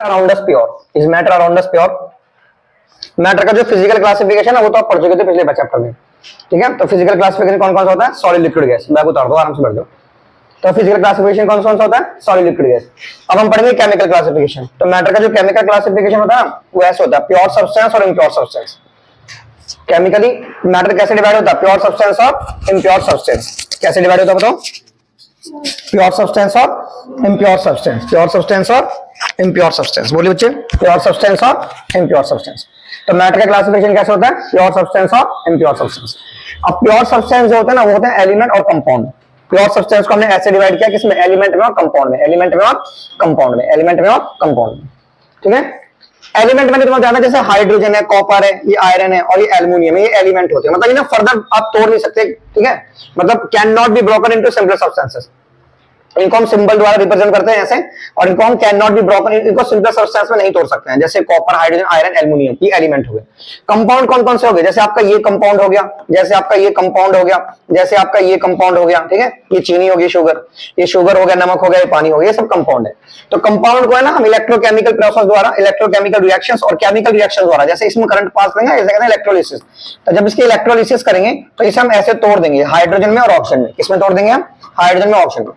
Around us pure is matter around us pure. Matter का जो physical classification है वो तो आप पढ़ चुके थे पिछले चैप्टर में, ठीक है। तो फिजिकल क्लासिफिकेशन कौन कौन सा होता है? Solid liquid gas. बैग उतार दो, आराम से बैठ जाओ। तो फिजिकल क्लासिफिकेशन कौन कौन सा होता है? Solid liquid gas. अब हम पढ़ेंगे केमिकल क्लासिफिकेशन। तो मैटर का जो केमिकल क्लासिफिकेशन होता है वो ऐसे होता है, प्योर सब्सटेंस और इम्प्योर सब्सटेंस। केमिकली मैटर कैसे डिवाइड होता है? प्योर सब्सटेंस और इम्प्योर सब्सटेंस। कैसे डिवाइड होता है बताओ? प्योर सब्सटेंस और इम्प्योर सब्सटेंस, प्योर सब्सटेंस और इम्प्योर सब्सटेंस। बोलिए बच्चे, प्योर सब्सटेंस और इम्प्योर सब्सटेंस। तो मैटर का क्लासिफिकेशन कैसे होता है? प्योर सब्सटेंस और इम्प्योर सब्सटेंस। अब प्योर सब्सटेंस जो होते हैं ना वो होते हैं एलिमेंट और कंपाउंड। प्योर सब्सटेंस को हमने ऐसे डिवाइड किया किसमें? एलिमेंट में और कंपाउंड में, एलिमेंट में और कंपाउंड में, एलिमेंट में और कंपाउंड में, ठीक है। एलिमेंट मैंने तुम्हें बताया जैसे हाइड्रोजन है, कॉपर है, ये आयरन है और ये एल्यूमिनियम है, ये एलिमेंट होते हैं। मतलब इन्हें फर्दर आप तोड़ नहीं सकते, ठीक है। मतलब can not be broken into simple substances. इनको हम सिंबल द्वारा रिप्रेजेंट करते हैं ऐसे, और इनको हम कैन नॉट बी ब्रोकन, इनको सिंपल सब्सटेंस में नहीं तोड़ सकते हैं। जैसे कॉपर, हाइड्रोजन, आयरन, एल्यूमिनियम, ये एलिमेंट हो गए। कंपाउंड कौन कौन से हो गए? जैसे आपका ये कंपाउंड हो गया, जैसे आपका ये कंपाउंड हो गया, जैसे आपका ये कंपाउंड हो गया, ठीक है। ये चीनी होगी, शुगर, ये शुगर हो गया, नमक हो गया, ये पानी हो गया, ये सब कंपाउंड है। तो कंपाउंड को है ना हम इलेक्ट्रोकेमिकल प्रोसेस द्वारा, इलेक्ट्रोकेमिकल रिएक्शंस और केमिकल रिएक्शन द्वारा, जैसे इसमें करंट पास करेंगे, इसे कहते हैं इलेक्ट्रोलिसिस। तो जब इसकी इलेक्ट्रोलिसिस करेंगे तो इसे हम ऐसे तोड़ देंगे, हाइड्रोजन में और ऑक्सीजन में। किसमें तोड़ देंगे हम? हाइड्रोजन में, ऑक्सीजन में,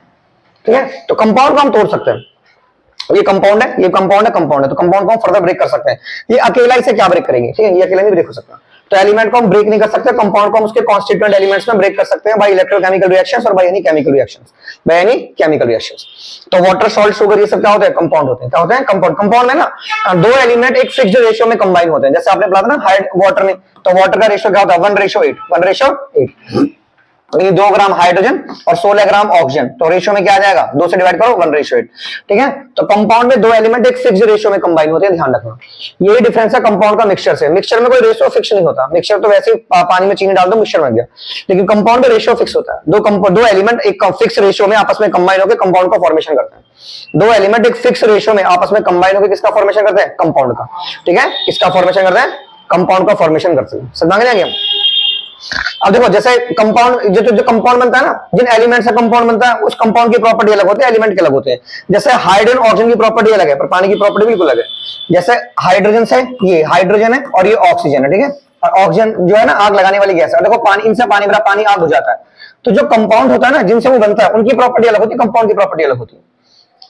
ठीक है। तो कंपाउंड को हम तोड़ सकते हैं। ये कंपाउंड है, ये कंपाउंड है, कंपाउंड है, तो कंपाउंड को हम फर्दर ब्रेक कर सकते हैं। ये अकेला इसे क्या ब्रेक करेंगे, ठीक है, ये अकेला नहीं ब्रेक हो सकता। तो एलिमेंट को हम ब्रेक नहीं कर सकते, कंपाउंड को हम उसके कॉन्स्टिट्यूएंट एलिमेंट्स में ब्रेक कर सकते हैं बाय इलेक्ट्रोकेमिकल रिएक्शंस और by any chemical reactions, by any chemical reactions. तो वाटर, सॉल्ट, शुगर, ये सब क्या होते हैं? कंपाउंड होते हैं। क्या होते हैं? कंपाउंड। कंपाउंड में ना दो एलिमेंट एक फिक्स्ड रेशियो में कंबाइन होते हैं। जैसे आपने पढ़ा था ना हाइड वाटर में, तो वाटर का रेशियो क्या होता है? 1:8, 1:8। ये 2 ग्राम हाइड्रोजन और 16 ग्राम ऑक्सीजन, तो रेशियो में क्या आ जाएगा? 2 से डिवाइड करो, 1:8, ठीक है। तो कंपाउंड में दो एलिमेंट एक फिक्स्ड रेशियो में कंबाइन होते हैं, ध्यान रखना। यही डिफरेंस है कंपाउंड का मिक्सचर से। मिक्सचर में कोई रेशियो फिक्स नहीं होता। मिक्सचर तो वैसे ही पानी में चीनी डाल दो, मिक्सचर बन गया। लेकिन कंपाउंड में रेशियो फिक्स होता है। दो एलिमेंट एक फिक्स रेशियो में आपस में कंबाइन होकर कंपाउंड का फॉर्मेशन करते हैं। दो एलिमेंट एक फिक्स रेशियो में आपस में कंबाइन होकर किसका फॉर्मेशन करते हैं? कंपाउंड का, ठीक है। किसका फॉर्मेशन करते हैं? कंपाउंड का फॉर्मेशन करते हैं। समझ में आ गया? अब देखो जैसे कंपाउंड जो कंपाउंड बनता है ना, जिन एलिमेंट से कंपाउंड बनता है उस कंपाउंड की प्रॉपर्टी अलग होती है, एलिमेंट के अलग होते हैं। जैसे हाइड्रोजन, ऑक्सीजन की प्रॉपर्टी अलग है, पर पानी की प्रॉपर्टी बिल्कुल अलग है। जैसे हाइड्रोजन से ये हाइड्रोजन है और ये ऑक्सीजन है, ठीक है। और ऑक्सीजन जो है ना आग लगाने वाली गैस है। देखो पानी, इनसे पानी भरा, पानी आग हो जाता है। तो जो कंपाउंड होता है ना जिनसे वो बनता है उनकी प्रॉपर्टी अलग होती है, कंपाउंड की प्रॉपर्टी अलग होती है,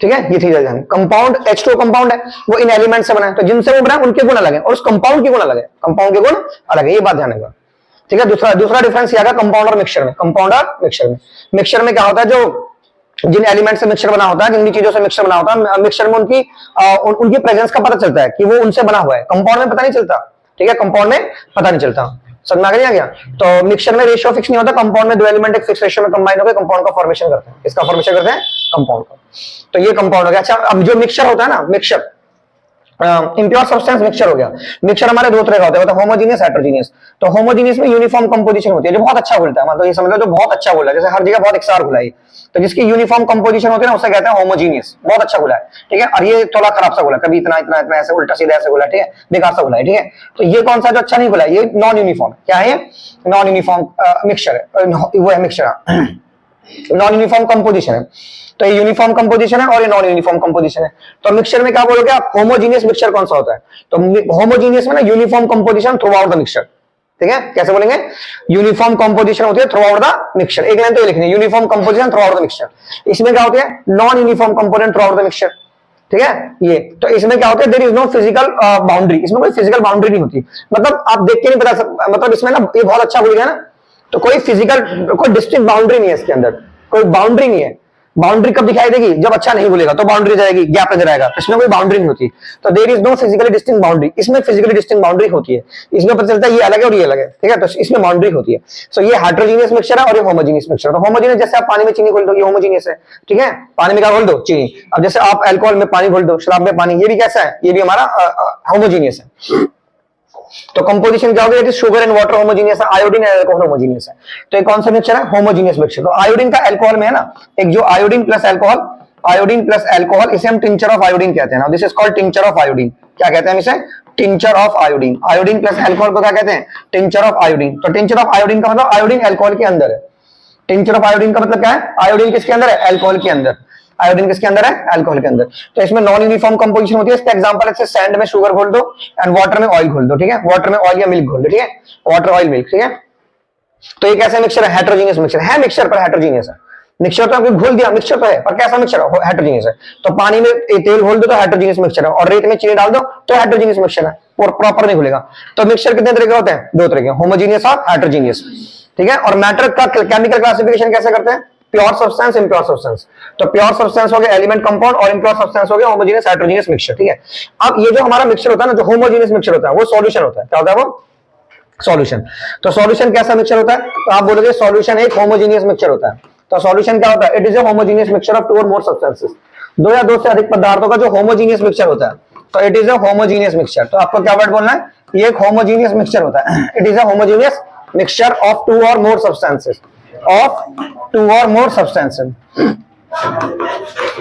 ठीक है। ये चीज है। कंपाउंड H2O कंपाउंड है, वो इन एलिमेंट से बना है, तो जिनसे वो बना है उनके गुण अलग है और उस कंपाउंड के गुण अलग है, कंपाउंड के गुण अलग है। ये बात ध्यान रखना, ठीक है। दूसरा डिफरेंस ये आएगा कंपाउंड और मिक्सचर में। कंपाउंड और मिक्सचर में, मिक्सचर में क्या होता है? जो जिन एलिमेंट से मिक्सचर बना होता है, जिन चीजों से मिक्सचर बना होता है, मिक्सचर में उनकी प्रेजेंस का पता चलता है कि वो उनसे बना हुआ है। कंपाउंड में पता नहीं चलता, ठीक है। कंपाउंड में पता नहीं चलता। समझ में आ गया? तो मिक्सचर में रेशियो फिक्स नहीं होता, कंपाउंड में दो एलिमेंट एक फिक्स रेशियो में कंबाइन होकर कंपाउंड का फॉर्मेशन करते हैं। इसका फॉर्मेशन करते हैं कंपाउंड का। तो ये कंपाउंड हो गया। अच्छा, अब जो मिक्सचर होता है ना, मिक्सचर इम्प्योर सब्सटेंस मिक्सचर हो गया। मिक्सचर हमारे दो तरह का होता है, मतलब होमोजीनियस, हेटेरोजीनियस। तो होमोजीनियस में यूनिफॉर्म कंपोजिशन होती है, जो बहुत अच्छा घुलता है। मतलब ये समझ लो जो बहुत अच्छा घुला है, जैसे हर जगह बहुत एकसार घुला है, तो जिसकी यूनिफॉर्म कंपोजिशन होती है ना उसे कहते हैं होमोजीनियस। बहुत अच्छा घुला है, ठीक है। और ये थोड़ा खराब सा घुला, कभी इतना इतना इतना ऐसे उल्टा सीधा ऐसे घुला, ठीक है, बेकार सा घुला है, ठीक है। तो ये कौन सा जो अच्छा नहीं घुला है? ये नॉन यूनिफॉर्म। क्या है? नॉन यूनिफॉर्म मिक्सचर है, वो है मिक्सचर, नॉन यूनिफॉर्म कंपोजिशन है। तो ये यूनिफॉर्म कंपोजिशन है और ये नॉन यूनिफॉर्म कंपोजिशन है। तो मिक्सचर में क्या बोलोगे आप? होमोजीनियस मिक्सचर कौन सा होता है? तो होमोजीनियस में ना uniform composition throughout the mixture, ठीक है। कैसे बोलेंगे? यूनिफॉर्म कंपोजिशन होती है थ्रू आउट द मिक्सचर। एक लाइन तो ये लिखनी है, uniform composition throughout the mixture. इसमें क्या होती है? Non uniform component throughout the mixture, ठीक है। ये तो इसमें क्या होता है? There is no physical boundary. इसमें कोई फिजिकल बाउंड्री नहीं होती, मतलब आप देख के नहीं पता, मतलब इसमें ना ये बहुत अच्छा बोल गया ना, तो कोई फिजिकल, कोई डिस्टिंक्ट बाउंड्री नहीं है इसके अंदर, कोई बाउंड्री नहीं है। बाउंड्री कब दिखाई देगी? जब अच्छा नहीं बोलेगा तो बाउंड्री जाएगी, गैप नजर आएगा। इसमें कोई बाउंड्री नहीं होती। तो there is no physically distinct boundary. इसमें फिजिकली डिस्टिंक्ट बाउंड्री होती है। इसमें पता चलता है ये अलग है और ये अलग है, ठीक है। तो इसमें बाउंड्री होती है। सो ये हेटेरोजीनियस मिक्सचर है और ये होमोजीनियस मिक्सचर। तो होमोजीनियस जैसे आप पानी में चीनी घोल दो, ये होमोजीनियस है, ठीक है। पानी में क्या घोल दो? चीनी। अब जैसे आप अल्कोहल में पानी घोल दो, शराब में पानी, ये भी कैसा है? ये भी हमारा होमोजीनियस है। तो कंपोजिशन क्या होगी? शुगर एंड वाटर होमोजीनियस है, आयोडीन एंड अल्कोहल होमोजीनियस है। तो ये कौन सा मिक्सचर है? Homogeneous mixture. तो आयोडीन का अल्कोहल में है ना, एक जो iodine plus alcohol, iodine plus alcohol, इसे हम टिंचर ऑफ आयोडीन कहते हैं ना। This is called tincture of iodine. क्या कहते हैं हम इसे? Tincture of iodine. Iodine plus alcohol को क्या कहते हैं? Tincture of iodine. तो टिंचर ऑफ आयोडीन का मतलब आयोडीन अल्कोहल के अंदर है। टिंचर ऑफ आयोडीन का मतलब क्या है? आयोडीन किसके अंदर है? अल्कोहल के अंदर। आयोडीन किसके अंदर है? अल्कोहल के अंदर। तो इसमें नॉन यूनिफॉर्म कंपोजिशन होती है। इसका एग्जांपल है सैंड में शुगर घोल दो एंड वाटर में ऑयल घोल दो, ठीक है, वाटर में ऑयल या मिल्क घोल दो, ठीक है, वाटर ऑयल मिल्क, ठीक है। तो ये कैसा मिक्सचर है? हेटेरोजेनियस मिक्सचर है, मिक्सचर पर हेटेरोजेनियस है। मिक्सचर तो आपको घोल दिया, मिक्सचर तो है, पर कैसा मिक्सचर है? हेटेरोजेनियस है। तो पानी में तेल घोल दो तो हेटेरोजेनियस मिक्सचर है, और रेत में चीनी डाल दो तो हेटेरोजेनियस मिक्सचर है, और प्रॉपर नहीं घुलेगा। तो मिक्सचर कितने तरह के होते हैं? दो तरह के, होमोजेनियस और हेटेरोजेनियस, ठीक है। और मैटर का केमिकल क्लासिफिकेशन कैसे करते हैं? Pure substance, impure substance. तो प्योर सब्सटेंस हो गया एलिमेंट कंपाउंड, और इम्प्योर सब्सटेंस हो गया होमोजेनियस हेटेरोजेनियस मिक्सचर, ठीक है। अब ये जो हमारा मिक्सचर होता है ना, जो होमोजेनियस मिक्सचर होता है, वो सॉल्यूशन होता है। क्या होता है वो? सॉल्यूशन। तो सॉल्यूशन कैसा मिक्सचर होता है? तो आप बोलोगे सॉल्यूशन एक होमोजेनियस मिक्सचर होता है। तो सॉल्यूशन क्या होता है? It is a homogeneous mixture of two or more substances, दो या दो से अधिक पदार्थों का जो होमोजेनियस मिक्सचर होता है। तो it is a homogeneous mixture. तो आपको क्या वर्ड बोलना है? ये एक होमोजेनियस मिक्सचर होता है। It is a homogeneous mixture of two or more substances, of two or more substances,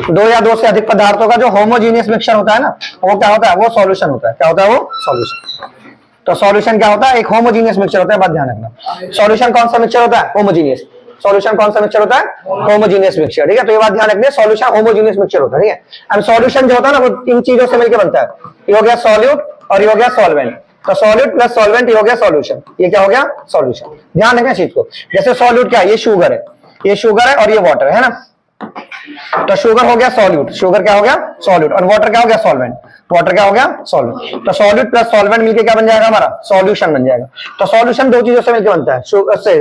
दो या दो से अधिक पदार्थों का जो होमोजेनियस मिक्सचर होता है ना, वो क्या होता है? वो सॉल्यूशन होता है। क्या होता है वो? सॉल्यूशन। तो सॉल्यूशन क्या होता है? एक होमोजेनियस मिक्सचर होता है, बात ध्यान रखना। सॉल्यूशन कौन सा मिक्सचर होता है? होमोजेनियस। सॉल्यूशन कौन सा मिक्सचर होता है? होमोजेनियस मिक्सचर, ठीक है। तो ये बात ध्यान रखनी है, सॉल्यूशन होमोजेनियस मिक्सचर होता है, ठीक है। एंड सॉल्यूशन जो होता है ना, वो इन चीजों से मिलकर बनता है। ये हो गया सॉल्यूट और ये हो गया सॉल्वेंट। तो सॉल्यूट प्लस सॉल्वेंट ये हो गया सॉल्यूशन। ये क्या हो गया? सॉल्यूशन। ध्यान रखना चीज को। जैसे सॉल्यूट क्या है? ये शुगर है, ये शुगर है और ये वाटर है ना। तो शुगर हो गया सॉल्यूट, शुगर क्या हो गया? सॉल्यूट। और वाटर क्या हो गया? सॉल्वेंट। वाटर क्या हो गया? सॉल्वेंट। तो सॉल्यूट प्लस सॉल्वेंट मिलकर क्या बन जाएगा हमारा? सॉल्यूशन बन जाएगा। तो सॉल्यूशन दो चीजों से मिलकर बनता है,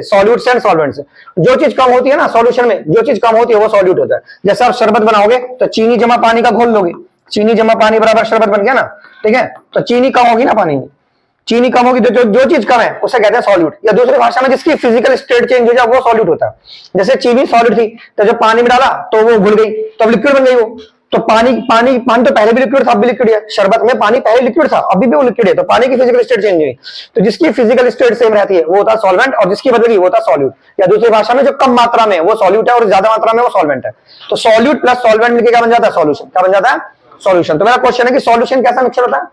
सॉल्यूट से एंड सॉल्वेंट से। जो चीज कम होती है ना सॉल्यूशन में, जो चीज कम होती है वो सॉल्यूट होता है। जैसे आप शरबत बनाओगे तो चीनी जमा पानी का घोल लोगे, चीनी जमा पानी बराबर शरबत बन गया ना, ठीक है। तो चीनी कम होगी ना पानी में, चीनी कम होगी तो जो चीज कम है उसे कहते हैं सॉल्यूट, या दूसरी भाषा में जिसकी फिजिकल स्टेट चेंज हो जाए वो सॉल्यूट होता है। जैसे चीनी सॉलिड थी, तो जब पानी में डाला तो वो घुल गई, तो अब लिक्विड बन गई वो। तो पानी पानी पानी तो पहले भी लिक्विड था, अब भी लिक्विड है। शरबत में पानी पहले लिक्विड था, अभी भी वो लिक्विड है। तो पानी की फिजिकल स्टेट चेंज हुई, तो जिसकी फिजिकल स्टेट सेम रहती है वो होता है सॉल्वेंट, और जिसकी बदल गई वो होता है सॉल्यूट। या दूसरी भाषा में जो कम मात्रा में वो सॉल्यूट है और ज्यादा मात्रा में वो सॉल्वेंट है। तो सॉल्यूट प्लस सॉल्वेंट मिलकर क्या बन जाता है? सॉल्यूशन। क्या बन जाता है? सॉल्यूशन। तो मेरा क्वेश्चन है कि सॉल्यूशन कैसा मिक्सचर होता है?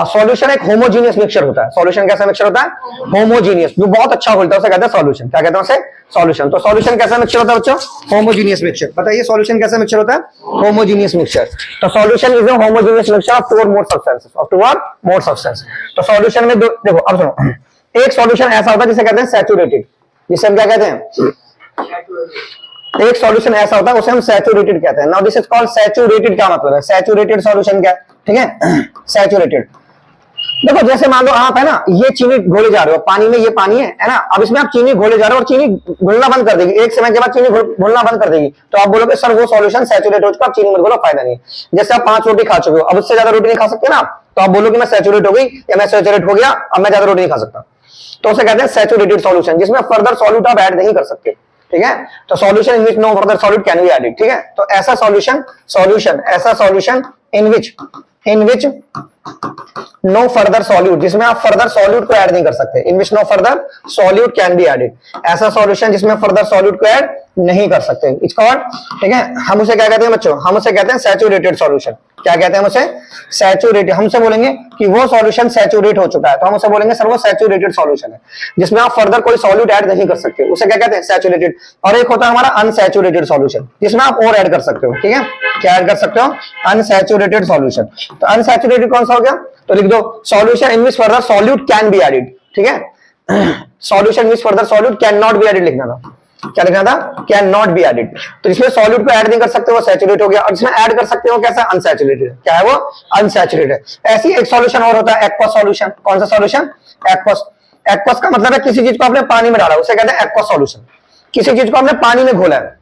सॉल्यूशन एक होमोजीनियस मिक्सचर होता है। सॉल्यूशन कैसा मिक्सचर होता है? होमोजीनियस, जो बहुत अच्छा बोलता है उसे कहते हैं सॉल्यूशन। क्या कहते हैं उसे? सॉल्यूशन। तो सॉल्यूशन कैसा मिक्सचर होता है बच्चों? Homogeneous mixture. बताइए सॉल्यूशन कैसा मिक्सचर होता है? Homogeneous mixture. तो solution is a homogeneous mixture of two or more substances, of two or more substance. तो सॉल्यूशन में देखो, अब सुनो, एक सॉल्यूशन ऐसा होता है जिसे कहते हैं सैचुरेटेड, जिसे हम क्या कहते हैं? एक सॉल्यूशन ऐसा होता है उसे हम सैचुरेटेड कहते हैं। Now this is called saturated. क्या मतलब है सैचुरेटेड सॉल्यूशन? क्या, ठीक है, सैचुरेटेड। देखो जैसे मान लो आप है ना, ये चीनी घोले जा रहे हो पानी में, ये पानी है ना, अब इसमें आप चीनी घोले जा रहे हो और चीनी घुलना बंद कर देगी, एक समय के बाद चीनी घुलना बंद कर देगी, तो आप बोलोगे सर वो सॉल्यूशन सैचुरेट हो चुका, आप चीनी मत घोलो, फायदा नहीं। जैसे आप 5 रोटी खा चुके हो, अब उससे ज्यादा रोटी नहीं खा सकते ना, तो आप बोलोगे मैं सैचुरेट हो गई या मैं सैचुरेट हो गया, अब मैं ज्यादा रोटी नहीं खा सकता। तो उसे कहते हैं सैचुरेटेड सॉल्यूशन, जिसमें फर्दर सॉल्यूट आप ऐड नहीं कर सकते, ठीक है। तो solution in which no further solute can be added, ठीक है। तो ऐसा सॉल्यूशन ऐसा solution in which no further solute, जिसमें आप फर्दर सॉल्यूट को ऐड नहीं कर सकते, in which no further solute can be added, ऐसा सॉल्यूशन जिसमें फर्दर सॉल्यूट को ऐड नहीं कर सकते, इट्स कॉल्ड, ठीक है। हम उसे क्या कहते हैं बच्चों? हम उसे कहते हैं सैचुरेटेड सॉल्यूशन। क्या कहते हैं हम उसे? सैचुरेटेड। हमसे बोलेंगे कि वो सॉल्यूशन सैचुरेट हो चुका है, तो हम उसे बोलेंगे सर वो सैचुरेटेड सॉल्यूशन है, जिसमें आप फर्दर कोई सॉल्यूट ऐड नहीं कर सकते, उसे क्या कहते हैं? सैचुरेटेड। और एक होता है हमारा अनसैचुरेटेड सॉल्यूशन, जिसमें आप और ऐड कर सकते हो, ठीक है। क्या ऐड कर सकते हो? Unsaturated solution. तो अनसैचुरेटेड कौन सा हो गया? तो लिख दो solution in which further solute can be added, ठीक है। Solution in which further solute can not be added लिखना था। क्या लिखना था? Can not be added. तो जिसमें सॉल्यूट को ऐड नहीं कर सकते वो सैचुरेट हो गया, और जिसमें ऐड कर सकते हो कैसा? अनसैचुरेटेड। क्या है वो? अनसैचुरेटेड। ऐसी एक सॉल्यूशन और होता है एक्वस सॉल्यूशन। कौन सा सॉल्यूशन? एक्वस। एक्वस का मतलब है किसी चीज को आपने पानी में डाला, उसे कहते हैं एक्वस सॉल्यूशन। किसी चीज को आपने पानी में घोला है,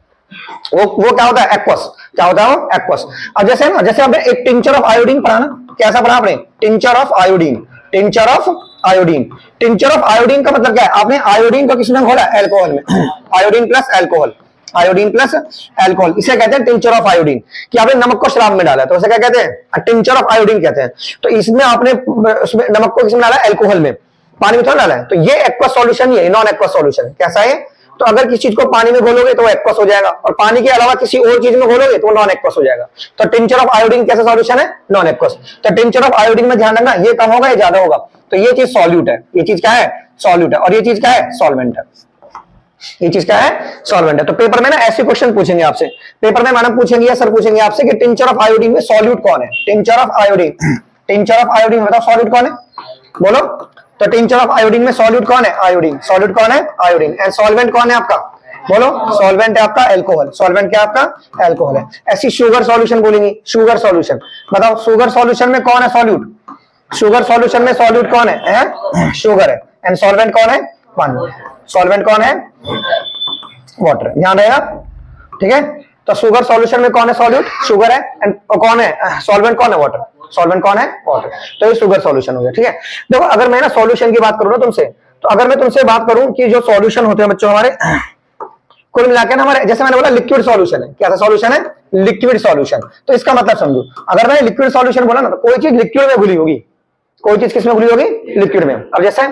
वो क्या होता है? एक्वस। क्या होता है वो? एक्वस। अब जैसे ना, जैसे आपने एक टिंचर ऑफ आयोडीन पढ़ा ना, कैसा पढ़ा आपने? Tincture of iodine. Tincture of iodine. Tincture of iodine का मतलब क्या है? आपने आयोडीन को किसमें घोला? अल्कोहल में। Iodine plus alcohol, iodine plus alcohol, इसे कहते हैं टिंचर ऑफ आयोडीन। कि आपने नमक को शराब में डाला है तो उसे क्या कहते हैं? टिंचर ऑफ आयोडीन कहते हैं। तो इसमें आपने उसमें नमक को किसमें डाला? अल्कोहल में, पानी में थोड़ा डाला है। तो ये एक्वस सॉल्यूशन ही है, नॉन एक्वस सॉल्यूशन। कैसा है? तो अगर किसी चीज को पानी में घोलोगे तो वो एक्वस हो जाएगा, और पानी के अलावा किसी और चीज में घोलोगे तो वो नॉन एक्वस हो जाएगा। तो टिंचर ऑफ आयोडीन कैसा सॉल्यूशन है? Non aqueous. तो टिंचर ऑफ आयोडीन में ध्यान रखना, ये कम होगा ये ज्यादा होगा, तो ये चीज सॉल्यूट है, ये चीज क्या है? सॉल्यूट है, और ये चीज क्या है? सॉल्वेंट है। ये चीज क्या है, सॉल्वेंट है। तो पेपर में ना ऐसे क्वेश्चन पूछेंगे आपसे, पेपर में मैडम पूछेंगे या सर पूछेंगे आपसे कि टिंचर ऑफ आयोडीन में सॉल्यूट कौन है, tincture of iodine, tincture of iodine बताओ सॉल्यूट कौन है, बोलो। तो टिंचर ऑफ आयोडीन में सॉल्यूट कौन है, आयोडीन, सॉल्यूट कौन है, आयोडीन। एंड सॉल्वेंट कौन है आपका, बोलो, सॉल्वेंट है आपका अल्कोहल, सॉल्वेंट क्या आपका, अल्कोहल है। ऐसी शुगर सॉल्यूशन बोलेंगे, शुगर सॉल्यूशन बताओ, शुगर सॉल्यूशन में कौन है सॉल्यूट, शुगर सॉल्यूशन में सॉल्यूट कौन है, शुगर है। एंड सॉल्वेंट कौन है, पानी, सॉल्वेंट कौन है, वाटर, ध्यान रहेगा, ठीक है। तो शुगर सॉल्यूशन में कौन है, सॉल्यूट, शुगर है। एंड कौन है सॉल्वेंट, कौन है, वाटर, सॉल्वेंट कौन है, वाटर। तो ये शुगर सॉल्यूशन हो गया, ठीक है। देखो अगर मैं ना सॉल्यूशन की बात करूं ना तुमसे, तो अगर मैं तुमसे बात करूं कि जो सॉल्यूशन होते हैं बच्चों हमारे कुल मिलाकर ना हमारे, जैसे मैंने बोला लिक्विड सॉल्यूशन है, क्या सॉल्यूशन है, लिक्विड सॉल्यूशन। तो इसका मतलब समझो, अगर मैंने लिक्विड सॉल्यूशन बोला ना, तो कोई चीज लिक्विड में घुली होगी, कोई चीज किसमें घुली होगी, लिक्विड में। अब जैसे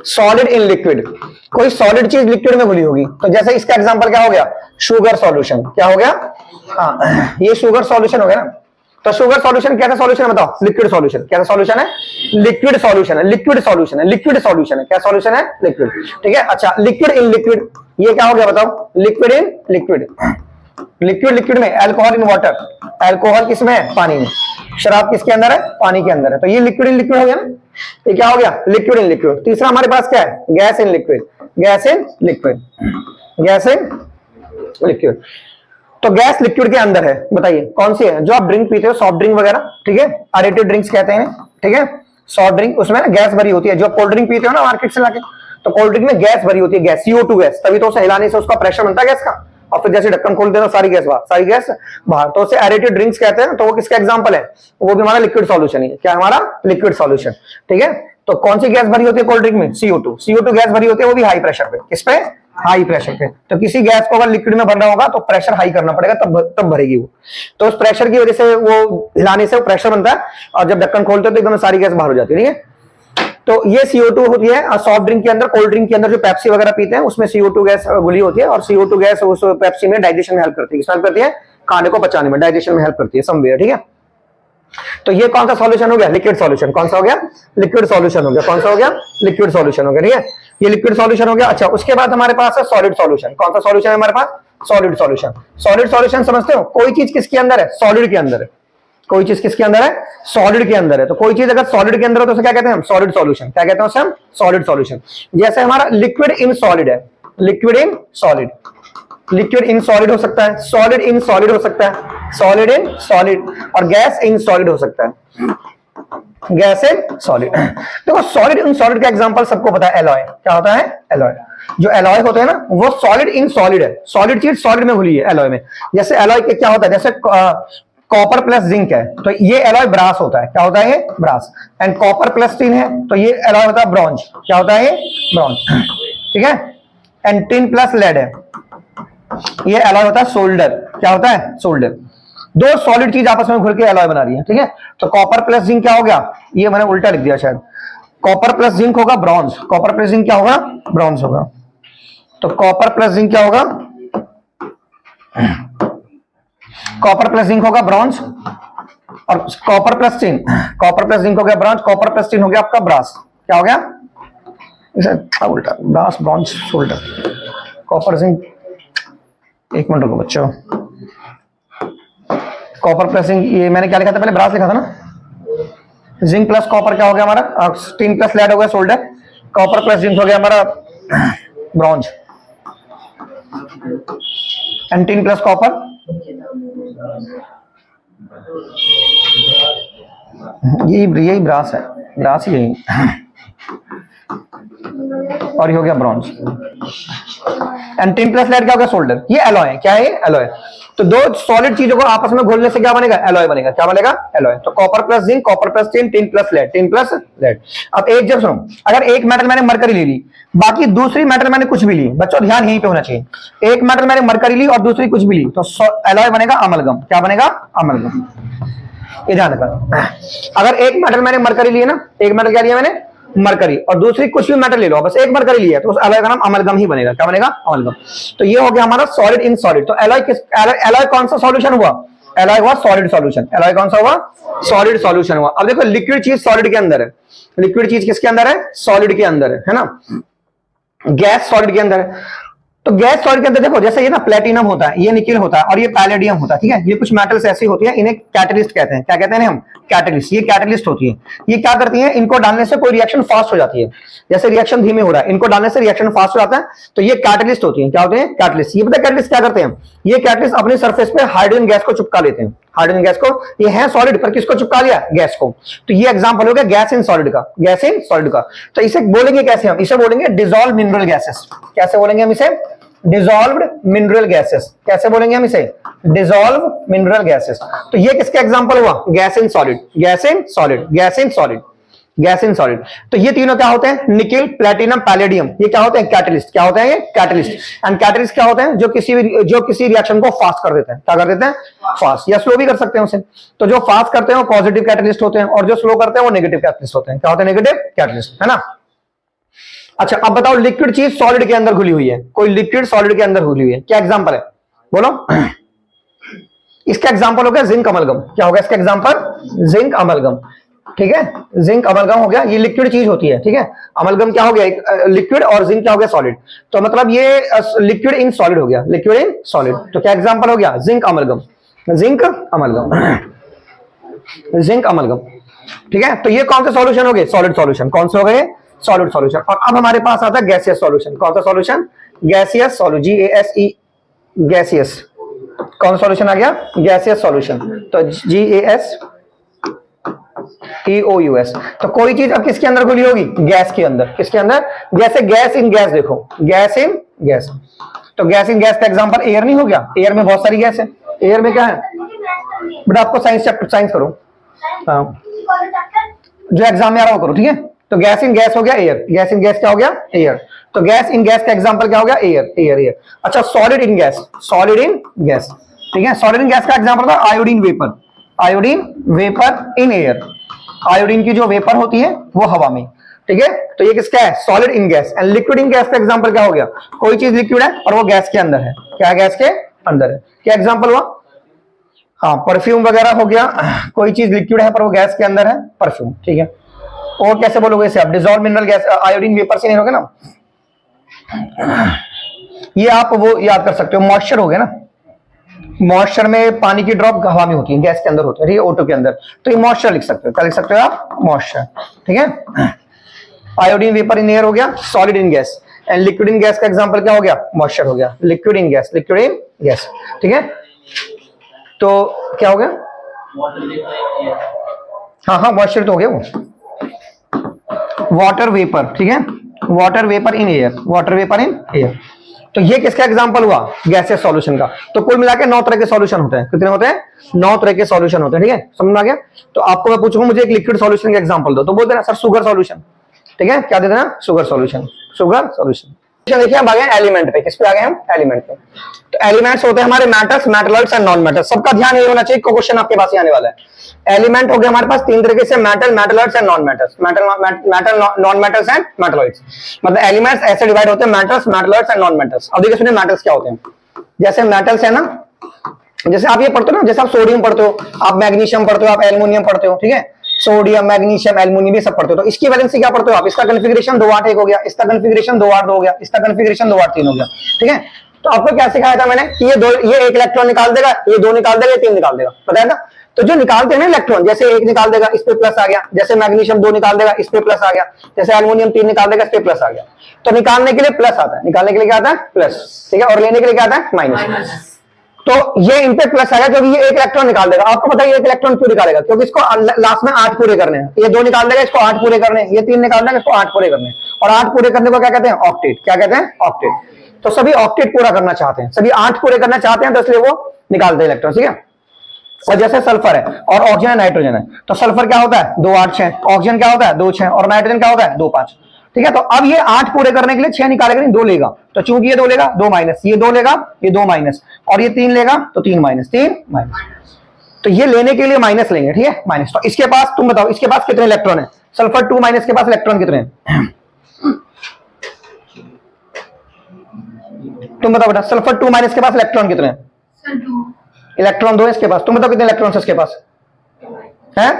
सॉलिड इन लिक्विड, कोई सॉलिड चीज लिक्विड में घुली होगी, तो जैसे इसका एग्जांपल क्या हो गया, शुगर सॉल्यूशन, क्या हो गया, हाँ ये शुगर सॉल्यूशन हो गया ना। तो शुगर सॉल्यूशन कैसा सॉल्यूशन है बताओ, लिक्विड सॉल्यूशन, कैसा सॉल्यूशन है, लिक्विड सॉल्यूशन है, लिक्विड सॉल्यूशन है, लिक्विड सॉल्यूशन है, क्या सॉल्यूशन है, लिक्विड, ठीक है। अच्छा लिक्विड इन लिक्विड, ये क्या हो गया बताओ, liquid in liquid, liquid liquid में, अल्कोहल इन वाटर, अल्कोहल किसमें है, पानी में, शराब किसके अंदर है, पानी के अंदर है। तो ये लिक्विड इन लिक्विड हो गया ना, ये क्या हो गया, लिक्विड इन लिक्विड। तीसरा हमारे पास क्या है, gas in liquid, gas in liquid, gas in liquid. तो गैस लिक्विड के अंदर है, बताइए कौन सी है, जो आप ड्रिंक पीते हो, सॉफ्ट ड्रिंक वगैरह, ठीक है, अरेटेड ड्रिंक्स कहते हैं, ठीक है, सॉफ्ट ड्रिंक, उसमें ना गैस भरी होती है। जो कोल्ड ड्रिंक पीते हो ना मार्केट से लाके, तो कोल्ड ड्रिंक में गैस भरी होती है, गैस, CO2 गैस, तभी तो उसे हिलाने से उसका प्रेशर बनता है गैस का, और फिर जैसे ढक्कन खोल देना सारी गैस बाहर, सारी गैस बाहर, तो उसे एरेटेड ड्रिंक्स कहते हैं। तो वो किसका एग्जांपल है, वो भी हमारा लिक्विड सॉल्यूशन है, क्या हमारा लिक्विड सॉल्यूशन, ठीक है। तो कौन सी गैस भरी होती है कोल्ड ड्रिंक में, CO2 गैस भरी होती है, वो भी हाई प्रेशर पे, किस पे, हाई प्रेशर पे। तो किसी गैस को अगर लिक्विड में भरना होगा तो प्रेशर हाई करना पड़ेगा, तब भरेगी वो। तो उस प्रेशर की वजह से वो हिलाने से वो प्रेशर बनता है, और जब ढक्कन खोलते हो तो एकदम सारी गैस बाहर हो जाती है, ठीक है। तो ये CO2 होती है, और सॉफ्ट ड्रिंक के अंदर, कोल्ड ड्रिंक के अंदर जो पेप्सी वगैरह पीते हैं उसमें CO2 गैस घुली होती है, और CO2 गैस उस पेप्सी में डाइजेशन में हेल्प करती है, हेल्प करती है, खाने को पचाने में, डाइजेशन में हेल्प करती है समवेयर, ठीक है। तो ये कौन सा सॉल्यूशन हो गया, लिक्विड सॉल्यूशन, कौन सा हो गया, लिक्विड सॉल्यूशन हो गया, कौन सा हो गया, लिक्विड सॉल्यूशन हो गया, ठीक है, ये लिक्विड सॉल्यूशन हो गया। अच्छा उसके बाद हमारे पास है सॉलिड सॉल्यूशन, कौन सा सॉल्यूशन है हमारे पास, सॉलिड सॉल्यूशन। सॉलिड सॉल्यूशन समझते हो, कोई चीज किसके अंदर है, सॉलिड के अंदर है, कोई चीज किसके अंदर है, सॉलिड के अंदर है। तो कोई चीज अगर सॉलिड के अंदर हो तो उसे क्या कहते हैं हम, सॉलिड सॉल्यूशन, क्या कहते हैं उसे हम, सॉलिड सॉल्यूशन। जैसे हमारा लिक्विड इन सॉलिड है, liquid in solid, liquid in solid हो सकता है, सॉलिड इन सॉलिड हो सकता है, सॉलिड इन सॉलिड, और गैस इन सॉलिड हो सकता है, गैस इन सॉलिड। देखो सॉलिड इन सॉलिड का एग्जांपल सबको पता है, एलॉय, क्या होता है, एलॉय। जो एलॉय होते हैं ना वो सॉलिड इन सॉलिड है, सॉलिड चीज सॉलिड में घुली है एलॉय में। जैसे एलॉय के क्या होता है, जैसे कॉपर प्लस जिंक है तो ये एलॉय ब्रास होता है, क्या होता है, ये brass. And copper plus tin है तो ये एलॉय होता है ब्रॉन्ज, क्या होता है, ये ब्रॉन्ज, ठीक है। एंड टिन प्लस लेड है, ये एलॉय होता है सोल्डर, क्या होता है, सोल्डर। दो सॉलिड चीज आपस में घुल के एलॉय बना रही है, ठीक है। तो कॉपर प्लस जिंक क्या हो गया, ये मैंने उल्टा लिख दिया शायद, कॉपर प्लस जिंक होगा ब्रॉन्ज, कॉपर प्लस जिंक क्या होगा, ब्रॉन्ज होगा। तो कॉपर प्लस जिंक क्या होगा, कॉपर प्लस जिंक होगा ब्रॉन्ज, और copper plus tin, copper plus zinc हो गया ब्रॉन्ज, कॉपर प्लस टिन हो गया आपका ब्रास, क्या हो गया, उल्टा, brass bronze solder, copper zinc, एक मिनट रुको बच्चों, कॉपर प्लस जिंक, ये मैंने क्या लिखा था पहले, ब्रास लिखा था ना, जिंक प्लस कॉपर क्या हो गया हमारा, टिन प्लस लेड हो गया सोल्डर, कॉपर प्लस जिंक हो गया हमारा bronze, and tin plus copper, यही ब्रास है, ब्रास ही यही, और ये हो गया bronze. And tin plus lead क्या हो गया, सोल्डर। ये एलॉय है, क्या है, एलॉय। तो दो सॉलिड चीजों को आपस में घोलने से क्या बनेगा, एलॉय बनेगा, क्या बनेगा, एलॉय। तो copper plus zinc, copper plus tin, tin plus lead, tin plus lead. अब एक जब सुनो, अगर एक मेटल मैंने मरकरी ले ली, बाकी दूसरी मेटल मैंने कुछ भी ली, बच्चों ध्यान यहीं पे होना चाहिए, एक मेटल मैंने मरकरी ली और दूसरी कुछ भी ली, तो एलॉय बनेगा अमलगम, क्या बनेगा, अमलगम। ये ध्यान रखना, अगर एक मेटल मैंने मरकरी ली है ना, एक मेटल क्या लिया मैंने, मरकरी, और दूसरी कुछ भी मेटल ले लो, बस एक मरकरी लिया तो उस एलॉय का नाम अमलगम ही बनेगा, क्या बनेगा, अमलगम। तो ये हो गया हमारा सॉलिड इन सॉलिड। तो एलॉय किस, एलॉय कौन सा सॉल्यूशन हुआ, एलॉय हुआ सॉलिड सॉल्यूशन, एलॉय कौन सा हुआ, सॉलिड सॉल्यूशन हुआ। अब देखो लिक्विड चीज सॉलिड के अंदर है, लिक्विड चीज किसके अंदर है, सॉलिड के अंदर है ना। गैस सॉलिड के अंदर है। तो गैस सॉलिड के अंदर देखो, जैसे ये ना प्लेटिनम होता है, ये निकिल होता है और ये पैलेडियम होता है, ठीक है। ये कुछ मेटल्स ऐसी होती है, इन्हें कैटलिस्ट कहते हैं। क्या कहते हैं हम? कैटलिस्ट। ये कैटलिस्ट होती है। ये क्या करती है? इनको डालने से कोई रिएक्शन फास्ट हो जाती है। जैसे रिएक्शन धीमे हो रहा है, इनको डालने से रिएक्शन फास्ट हो जाता है, तो ये कैटलिस्ट होती है। क्या होते हैं? कैटलिस्ट। ये पता है कैटलिस्ट क्या करते हैं? ये कैटलिस्ट अपनी सरफेस पे हाइड्रोजन गैस को चिपका लेते हैं। हाइड्रोजन गैस को, ये है सॉलिड पर किसको चिपका लिया? गैस को। तो ये एग्जांपल हो गया गैस इन सॉलिड का। गैस इन सॉलिड का। तो इसे बोलेंगे कैसे? हम इसे बोलेंगे डिसॉल्व मिनरल गैसेस। कैसे बोलेंगे हम इसे? Dissolved mineral gases. कैसे बोलेंगे हम इसे? Dissolve mineral gases. तो ये किसका एग्जांपल हुआ? Gas in solid, gas in solid, gas in solid, gas in solid. तो ये तीनों क्या होते हैं? Nickel, platinum, palladium. ये क्या होते हैं? कैटलिस्ट। क्या होते हैं ये? कैटलिस्ट। एंड कैटलिस्ट क्या होते हैं? जो किसी रिएक्शन को फास्ट कर देते हैं। क्या कर देते हैं? फास्ट, या स्लो भी कर सकते हैं उसे। तो जो फास्ट करते हैं वो पॉजिटिव कैटलिस्ट होते हैं, और जो स्लो करते हैं वो नेगेटिव कैटलिस्ट होते हैं। क्या होते हैं? नेगेटिव कैटलिस्ट, है ना। अच्छा, अब बताओ, लिक्विड चीज सॉलिड के अंदर घुली हुई है, कोई लिक्विड सॉलिड के अंदर घुली हुई है, क्या एग्जांपल है? बोलो। इसका एग्जांपल हो गया जिंक अमलगम। क्या होगा इसका एग्जांपल? जिंक अमलगम, ठीक है। जिंक अमलगम हो गया, ये लिक्विड चीज होती है, ठीक है। अमलगम क्या हो गया? एक लिक्विड, और जिंक क्या हो गया? सॉलिड। तो मतलब ये लिक्विड इन सॉलिड हो गया, लिक्विड इन सॉलिड। तो क्या एग्जांपल हो गया? Zinc amalgam, zinc amalgam, zinc amalgam, ठीक है। तो ये कौन से सॉल्यूशन हो गए? Solid solution. कौन से हो गए? Solid solution. और अब हमारे पास आता है गैसियस सॉल्यूशन। कौन सा solution? Gaseous solution, GASE, gaseous. कौन सा सॉल्यूशन आ गया? Gaseous solution. तो GASEOUS। तो कोई चीज अब किसके अंदर घुली होगी? गैस के अंदर। किसके अंदर? जैसे गैस इन गैस, देखो गैस इन गैस। तो गैस इन गैस का एग्जांपल एयर नहीं हो गया? एयर में बहुत सारी गैस है। एयर में क्या है बेटा? आपको साइंस चैप्टर, साइंस करो, हाँ, जो एग्जाम में आ रहा हो करो, ठीक है। तो गैस इन गैस हो गया एयर। गैस इन गैस क्या हो गया? एयर। तो गैस इन गैस का एग्जांपल क्या हो गया? Air, air, air. अच्छा, solid in gas, solid in gas, ठीक है। सॉलिड इन गैस का एग्जांपल था iodine vapour, iodine vapour in air. Iodine की जो वेपर होती है वो हवा में, ठीक है। तो ये किसका है? Solid in gas. And liquid in gas का एग्जांपल क्या हो गया? कोई चीज लिक्विड है और वो गैस के अंदर है। क्या गैस के अंदर है? क्या एग्जांपल हुआ? हाँ, परफ्यूम वगैरह हो गया। कोई चीज लिक्विड है पर वो गैस के अंदर है, परफ्यूम, ठीक है। और कैसे बोलोगे इसे आप? Dissolve mineral gas, iodine vapour से नहीं होगा ना। ये आप वो याद कर सकते हो, मॉइस्चर हो गया ना। मॉइस्चर में पानी की ड्रॉप हवा में होती है, गैस के अंदर होती है, ठीक है, O2 के अंदर। तो ये मॉइस्चर लिख सकते हो। क्या लिख सकते हो आप? मॉइस्चर, ठीक है। आयोडीन वेपर इन एयर हो गया, solid in gas. And liquid in gas का एग्जांपल क्या हो गया? मॉइस्चर हो गया। Liquid in gas, liquid in gas, ठीक है। तो क्या हो गया? हाँ हाँ, मॉइस्चर तो हो गया वो। वाटर वेपर, ठीक है, water vapour in air, water vapour in air. तो ये किसका एग्जांपल हुआ? गैसियस सॉल्यूशन का। तो कुल मिलाकर 9 तरह के सॉल्यूशन होते हैं। कितने होते हैं? 9 तरह के सॉल्यूशन होते हैं, ठीक है। समझ में आ गया? तो आपको मैं पूछूंगा मुझे एक लिक्विड सॉल्यूशन का एग्जांपल दो, तो बोल देना सर शुगर सॉल्यूशन, ठीक है। क्या दे देना? Sugar solution, sugar solution. देखिए हम आ गए एलिमेंट पे। किस पे आ गए हम? एलिमेंट पे। तो एलिमेंट्स होते हैं हमारे metals, metalloids and non metals. सबका ध्यान ये होना चाहिए, क्वेश्चन आपके पास ही आने वाला है। एलिमेंट हो गए हमारे पास 3 तरीके से, metal, metalloids and non metals. Metal, non metals and metalloids. मतलब एलिमेंट्स ऐसे डिवाइड होते हैं, metals, metalloids and non metals. अब देखिए सुनिए मेटल्स क्या होते हैं। जैसे मेटल्स है ना, जैसे आप ये पढ़ते हो ना, जैसे आप सोडियम पढ़ते हो, आप मैग्नीशियम पढ़ते हो, आप एल्युमिनियम पढ़ते हो, ठीक है। सोडियम, मैग्नीशियम, एल्युमिनियम ये सब पढ़ते हो। तो इसकी वैलेंसी क्या पढ़ते हो आप? इसका कॉन्फ़िगरेशन 2 8 1 हो गया, इसका कॉन्फ़िगरेशन 2 8 2 हो गया, इसका कॉन्फ़िगरेशन 2 8 3 हो गया, ठीक है। तो आपको क्या सिखाया था मैंने कि ये 1 इलेक्ट्रॉन निकाल देगा, ये 2 निकाल देगा, ये 3 निकाल देगा, पता है ना। तो जो निकालते हैं ना इलेक्ट्रॉन, जैसे 1 निकाल देगा, इस पे प्लस आ गया। जैसे मैग्नीशियम 2 निकाल देगा, इस पे प्लस आ गया। जैसे एल्युमिनियम 3 निकाल देगा, इस पे प्लस आ गया। तो निकालने के लिए प्लस आता है, निकालने के लिए क्या आता है? प्लस, ठीक है। और लेने के लिए क्या आता है? माइनस। तो ये इन पे प्लस आएगा क्योंकि ये 1 इलेक्ट्रॉन निकाल देगा। आपको पता है 1 इलेक्ट्रॉन क्यों निकालेगा? क्योंकि इसको लास्ट में 8 पूरे करने हैं। ये 2 निकाल देगा, इसको 8 पूरे करने हैं। ये 3 निकाल देगा, इसको 8 पूरे करने हैं। और 8 पूरे करने को क्या कहते हैं? ऑक्टेट। क्या कहते हैं? ऑक्टेट। तो सभी ऑक्टेट पूरा करना चाहते हैं, सभी 8 पूरे करना चाहते हैं, तो इसलिए वो निकालते हैं इलेक्ट्रॉन, ठीक है। और जैसे सल्फर है और ऑक्सीजन है, नाइट्रोजन है, तो सल्फर क्या होता है? 2 8 6। ऑक्सीजन क्या होता है? 2 6। और नाइट्रोजन क्या होता है? 2 5, ठीक है। तो अब ये 8 पूरे करने के लिए 6 निकालेगा नहीं, 2 लेगा। तो चूंकि ये 2 लेगा, 2 माइनस, ये 2 लेगा, ये 2 माइनस, और ये 3 लेगा तो 3 माइनस, 3 माइनस। तो ये लेने के लिए माइनस लेंगे, ठीक है, माइनस। तो इसके पास, तुम बताओ इसके पास कितने इलेक्ट्रॉन है? सल्फर 2 माइनस के पास इलेक्ट्रॉन कितने हैं? तुम बताओ बेटा, सल्फर 2 माइनस के पास इलेक्ट्रॉन कितने हैं? इलेक्ट्रॉन 2 है इसके पास। तुम बताओ कितने इलेक्ट्रॉन है इसके पास? है?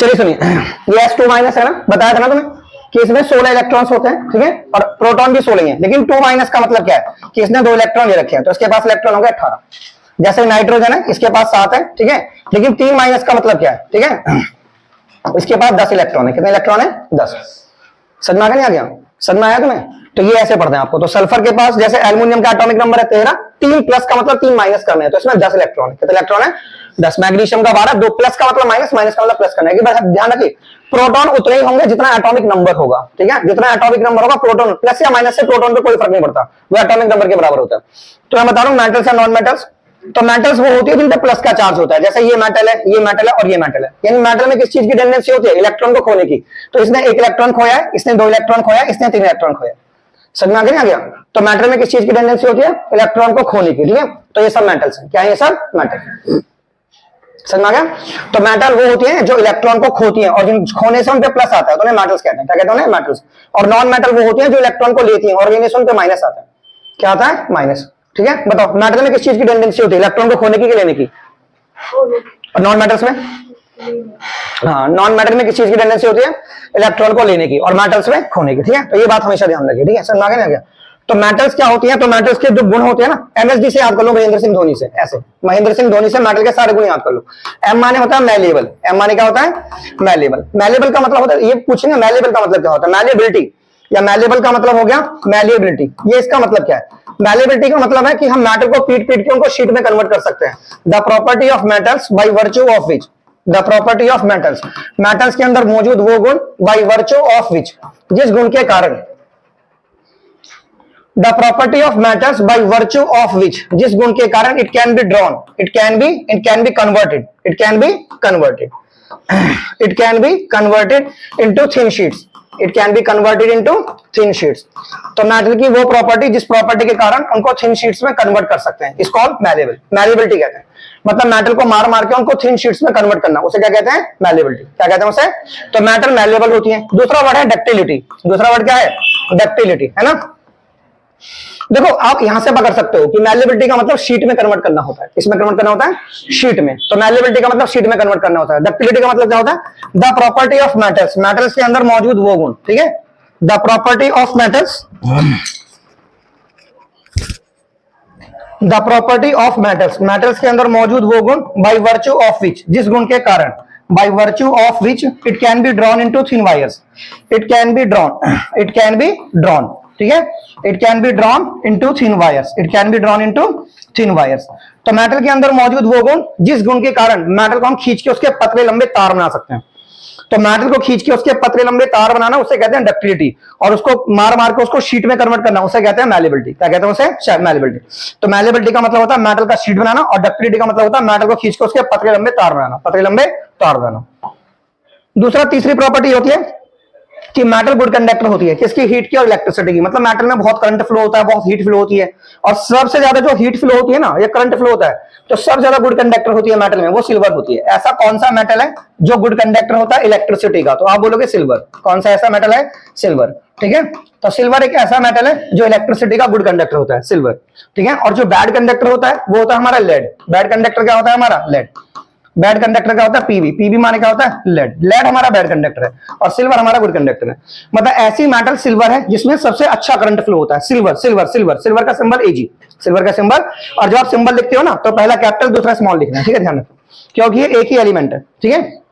चलिए सुनिए, ये S2 माइनस है ना, बताया था ना तुम्हें कि इसमें 16 इलेक्ट्रॉन्स होते हैं, ठीक है, और प्रोटॉन भी 16 हैं, लेकिन 2 माइनस का मतलब क्या है कि इसने 2 इलेक्ट्रॉन ले रखे हैं, तो इसके पास इलेक्ट्रॉन हो गया 18। जैसे नाइट्रोजन है, इसके पास 7 है, ठीक है, लेकिन 3 माइनस का मतलब क्या है, ठीक है, इसके पास 10 इलेक्ट्रॉन है। कितने इलेक्ट्रॉन है? 10। समझ में आ गया नहीं आ गया? समझ में आया तुम्हें? तो ये ऐसे पढ़ते हैं आपको। तो सल्फर के पास जैसे एल्युमिनियम का एटॉमिक नंबर है 13, 3 प्लस का मतलब 3 माइनस करना है, तो इसमें 10 इलेक्ट्रॉन है। कितने इलेक्ट्रॉन है? 10। मैग्नीशियम का 12, 2 प्लस का मतलब माइनस, माइनस का मतलब प्लस करना है। बस ध्यान रखिए, प्रोटॉन उतने ही होंगे जितना एटॉमिक नंबर होगा, ठीक है, जितना एटॉमिक नंबर होगा प्रोटॉन प्लस या माइनस से प्रोटॉन पे कोई फर्क नहीं पड़ता, वो एटॉमिक नंबर के बराबर होता है। तो मैं बता रहा हूं मेटल्स एंड नॉन मेटल्स। तो मेटल्स वो होती है जिन पे प्लस का चार्ज होता है, जैसे ये मेटल है, ये मेटल है और ये मेटल है। यानी मेटल में किस चीज की टेंडेंसी होती है? इलेक्ट्रॉन को खोने की। तो इसने 1 इलेक्ट्रॉन खोया है, इसने 2 इलेक्ट्रॉन खोया, इसने 3 इलेक्ट्रॉन खोया। समझ में आ गया? तो मेटल में किस चीज की टेंडेंसी होती है? इलेक्ट्रॉन को खोने की, ठीक है। तो ये सब मेटल्स हैं। क्या है ये सब? मेटल। समझ में आ गया? तो मेटल वो होती है जो इलेक्ट्रॉन को खोती है और जिन खोने से उन पे प्लस आता है, तो उन्हें मेटल्स कहते हैं। क्या कहते हैं उन्हें? मेटल्स। और नॉन मेटल वो होती है जो इलेक्ट्रॉन को लेती है और जिनमें से उन पे माइनस आता है। क्या आता है? माइनस। ठीक है, बताओ मेटल में किस चीज की टेंडेंसी होती है? इलेक्ट्रॉन को खोने की कि लेने की? और नॉन मेटल्स में? हाँ, नॉन मेटल में किस चीज की टेंडेंसी होती है? इलेक्ट्रॉन को लेने की, और मेटल्स में खोने की। ठीक है, तो ये बात हमेशा ध्यान रखिए। ठीक है, समझ में आ गया? तो मेटल्स क्या होती है? तो मेटल्स के जो गुण होते हैं ना, एमएसडी से याद कर लो, महेंद्र सिंह धोनी से। ऐसे महेंद्र सिंह धोनी से मेटल के सारे गुण याद कर लो। एम माने होता है मैलेबल। एम माने क्या होता है? मैलेबल। मैलेबल का मतलब होता है, ये पूछेंगे मैलेबल का मतलब क्या होता है? मैलेबिलिटी, या मैलेबल का मतलब हो गया मैलिएबिलिटी। ये इसका मतलब क्या है? मैलिएबिलिटी का मतलब है कि हम मेटल को पीट पीट के उनको शीट में कन्वर्ट कर सकते हैं। The property of metals by virtue of which, the property of metals, metals के अंदर मौजूद वो गुण, बाय वर्च्यू ऑफ विच, जिस गुण के कारण, the property of metals by virtue of which, जिस गुण के कारण it can be drawn, it can be converted, it can be converted, it can be converted into thin sheets, it can be converted into thin sheets. तो metal की वो property जिस property के कारण उनको थिन शीट्स में convert कर सकते हैं, इसको मैलेबल, मैलेबिलिटी कहते हैं। मतलब मेटल को मार मार के उनको थिन शीट्स में कन्वर्ट करना, उसे क्या कहते हैं? मैलेबिलिटी। क्या कहते हैं उसे? तो मेटल मैलेबल होती है। दूसरा वर्ड है डक्टिलिटी। दूसरा वर्ड क्या है? डक्टिलिटी, है ना। देखो आप यहां से पकड़ सकते हो कि मैलेबिलिटी का मतलब शीट में कन्वर्ट करना होता है। किसमें कन्वर्ट करना होता है? शीट में। तो मैलेबिलिटी का मतलब शीट में कन्वर्ट करना होता है। डक्टिलिटी का मतलब क्या होता है? The property of metals, metals के अंदर मौजूद वो गुण। ठीक है, the property of metals, the property of metals, metals के अंदर मौजूद वो गुण, बाय वर्च्यू ऑफ विच, जिस गुण के कारण, by virtue of which it can be drawn into thin wires, it can be drawn, it can be drawn, ठीक है, it can be drawn into thin wires, it can be drawn into thin wires. तो metal के अंदर मौजूद वो गुण जिस गुण के कारण मेटल को हम खींच के उसके पतले लंबे तार बना सकते हैं। तो मेटल को खींच के उसके पतले लंबे तार बनाना, उसे कहते हैं डक्टिलिटी, और उसको मार मार के उसको शीट में कन्वर्ट करना, उसे कहते हैं मैलेबिलिटी। क्या कहते हैं उसे? मैलेबिलिटी। तो मैलेबिलिटी का मतलब होता है मेटल का शीट बनाना, और डक्टिलिटी का मतलब होता है मेटल को खींच के उसके पतले लंबे तार बनाना, पतले लंबे तार बनाना। दूसरा तीसरी प्रॉपर्टी होती है कि मेटल गुड कंडक्टर होती है। किसकी? हीट की और इलेक्ट्रिसिटी की। मतलब मेटल में बहुत करंट फ्लो होता है, बहुत हीट फ्लो होती है, और सबसे ज्यादा जो हीट फ्लो होती है ना, ये करंट फ्लो होता है, तो सबसे ज्यादा गुड कंडक्टर होती है मेटल में, वो सिल्वर होती है। ऐसा कौन सा मेटल है जो गुड कंडक्टर होता है इलेक्ट्रिसिटी का? तो आप बोलोगे सिल्वर। कौन सा ऐसा मेटल है? सिल्वर। ठीक है, तो सिल्वर एक ऐसा मेटल है जो इलेक्ट्रिसिटी का गुड कंडक्टर होता है, सिल्वर। ठीक है, और जो बैड कंडक्टर होता है वो होता है हमारा लेड। बैड कंडक्टर क्या होता है हमारा? लेड। बैड कंडक्टर क्या होता है? पीवी। पीवी माने क्या होता है? लेड। लेड हमारा बैड कंडक्टर है और सिल्वर हमारा गुड कंडक्टर है। मतलब ऐसी मेटल सिल्वर है जिसमें सबसे अच्छा करंट फ्लो होता है। Silver, silver, silver. सिल्वर का सिंबल एजी, सिल्वर का सिंबल। और जब आप सिंबल लिखते हो ना, तो पहला कैपिटल दूसरा स्मॉल लिखना है। ठीक है, ध्यान रखो, क्योंकि ये एक ही एलिमेंट है। ठीक है,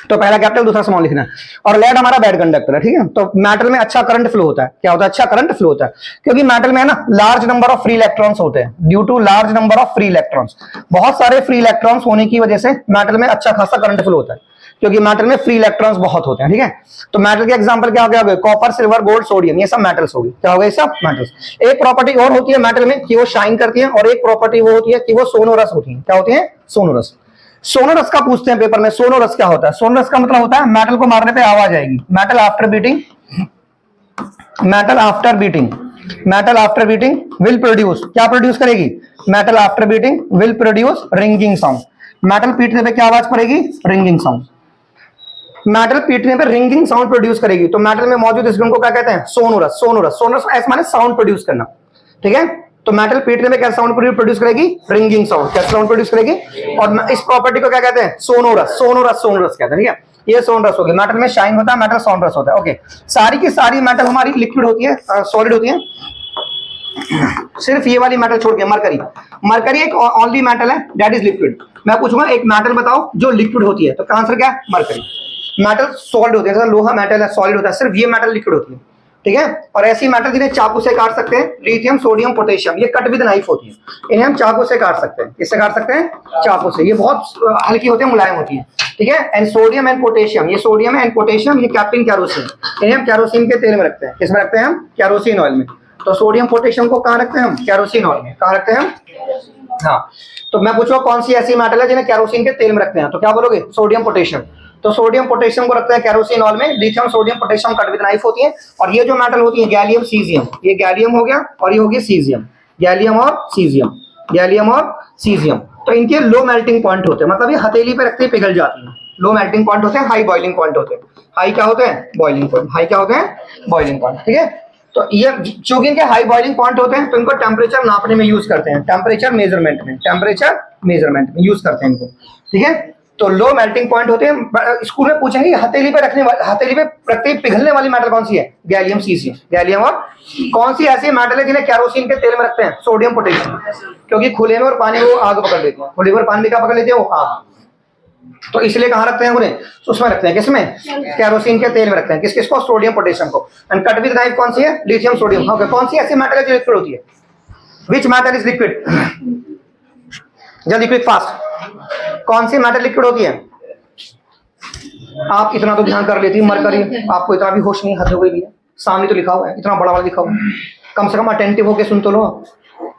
तो पहला कैपिटल दूसरा स्मॉल लिखना है। और लेड हमारा बैड कंडक्टर है। ठीक है, तो मेटल में अच्छा करंट फ्लो होता है। क्या होता है? अच्छा करंट फ्लो होता है, क्योंकि मेटल में है ना large number of free electrons होते हैं। Due to large number of free electrons, बहुत सारे फ्री इलेक्ट्रॉन्स होने की वजह से मेटल में अच्छा खासा करंट फ्लो होता है, क्योंकि मेटल में फ्री इलेक्ट्रॉन्स बहुत होते हैं। ठीक है, तो मेटल के एग्जांपल क्या हो गया? कॉपर, सिल्वर, गोल्ड, सोडियम, ये सब मेटल्स हो गए। क्या हो गए? सब मेटल्स। एक प्रॉपर्टी और होती है मेटल में कि वो शाइन करती है, और एक प्रॉपर्टी वो होती है कि वो सोनोरस होती है। क्या होती है? सोनोरस। सोनोरस का पूछते हैं पेपर में। सोनोरस क्या होता है? सोनोरस का मतलब होता है मेटल को मारने पे आवाज आएगी। Metal after beating, metal after beating, metal after beating will produce, क्या प्रोड्यूस करेगी? Metal after beating will produce ringing sound. Metal पीटने पे क्या आवाज पड़ेगी? Ringing sound. मेटल पीटने पे रिंगिंग साउंड प्रोड्यूस करेगी। तो मेटल में मौजूद इस गुण को क्या कहते हैं? सोनोरस। सोनोरस, सोनोरस ऐसा माने साउंड प्रोड्यूस करना। ठीक है, तो मेटल पीटने में क्या साउंड प्रोड्यूस करेगी? Ringing sound. क्या साउंड प्रोड्यूस करेगी? और इस प्रॉपर्टी को क्या कहते हैं? सोनोरस। सोनोरस, सोनोरस कहते हैं। ठीक है, ये सोनरस हो गया, मेटल में शाइन होता है, मेटल सोनरस होता है। ओके, सारी की सारी मेटल हमारी लिक्विड होती है, सॉलिड होती है, सिर्फ ये वाली मेटल छोड़ के मरकरी। मरकरी एक ओनली मेटल है दैट इज लिक्विड। मैं पूछूंगा एक मेटल बताओ जो लिक्विड होती है, तो आंसर क्या है? मरकरी। मेटल सॉलिड होती है, जैसे लोहा मेटल है, सॉलिड होता है, सिर्फ ये मेटल लिक्विड होती है, ठीक है। और ऐसी मेटल जिन्हें चाकू से काट सकते हैं, लिथियम, सोडियम, पोटेशियम, ये कट विद नाइफ होती है, इन्हें हम चाकू से काट सकते हैं। किससे काट सकते हैं? चाकू से। ये बहुत हल्की होती है, मुलायम होती है, ठीक है। एंड सोडियम एंड पोटेशियम, ये सोडियम एंड पोटेशियम, ये कैप्टिन कैरोसिन, इन्हें हम कैरोसिन के तेल में रखते हैं। किसमें रखते हैं हम? कैरोसिन ऑयल में। तो सोडियम पोटेशियम को कहाँ रखते हैं हम? कैरोसिन ऑयल में। कहाँ रखते हैं हम? हाँ, तो मैं पूछूंगा कौन सी ऐसी मेटल है जिन्हें कैरोसिन के तेल में रखते हैं, तो क्या बोलोगे? Sodium potassium. तो सोडियम पोटेशियम को रखते हैं कैरोसिन ऑयल में। Lithium, sodium, potassium cut with knife होती है। और ये जो मेटल होती है गैलियम, सीजियम, ये गैलियम हो गया और ये हो गया सीजियम। गैलियम और सीजियम, गैलियम और सीजियम, तो इनके लो मेल्टिंग पॉइंट होते हैं, मतलब ये हथेली पे रखते ही पिघल जाती है। लो मेल्टिंग पॉइंट होते हैं, हाई बॉइलिंग पॉइंट होते हैं। हाई क्या होते हैं? Boiling point. हाई क्या होते हैं? बॉइलिंग पॉइंट, ठीक है। तो ये चूंकि इनके हाई बॉइलिंग पॉइंट होते हैं तो इनको टेम्परेचर नापने में यूज करते हैं, टेम्परेचर मेजरमेंट में, टेम्परेचर मेजरमेंट में यूज करते हैं इनको, ठीक है। तो लो मेल्टिंग पॉइंट होते हैं। स्कूल में पूछेंगे हथेली पे रखने वाली, हथेली पे रखते ही पिघलने वाली मेटल कौन सी है? Gallium, caesium. गैलियम और कौन सी ऐसी मेटल है जिन्हें कैरोसिन के तेल में रखते हैं? सोडियम, पोटेशियम, क्योंकि खुले में और पानी में वो आग पकड़ लेते हैं। खुले में और पानी में क्या पकड़ लेते हैं? वो आग। तो इसलिए कहां रखते हैं उन्हें? तो उसमें रखते हैं, किसमें? कैरोसिन के तेल में रखते हैं। किस किस को? सोडियम, पोटेशियम को। एंड कट विद नाइफ कौन सी है? Lithium, sodium. ओके, कौन सी ऐसी मेटल है जो लिक्विड होती है? Which metal is liquid? जल्दी क्विक फास्ट, कौन सी मेटल लिक्विड होती है? आप इतना तो ध्यान कर लेती, मरकरी। आपको इतना भी होश नहीं, हद हो गई भैया, सामने तो लिखा हुआ है, इतना बड़ा वाला लिखा हुआ है, कम से कम अटेंटिव होके सुन तो लो।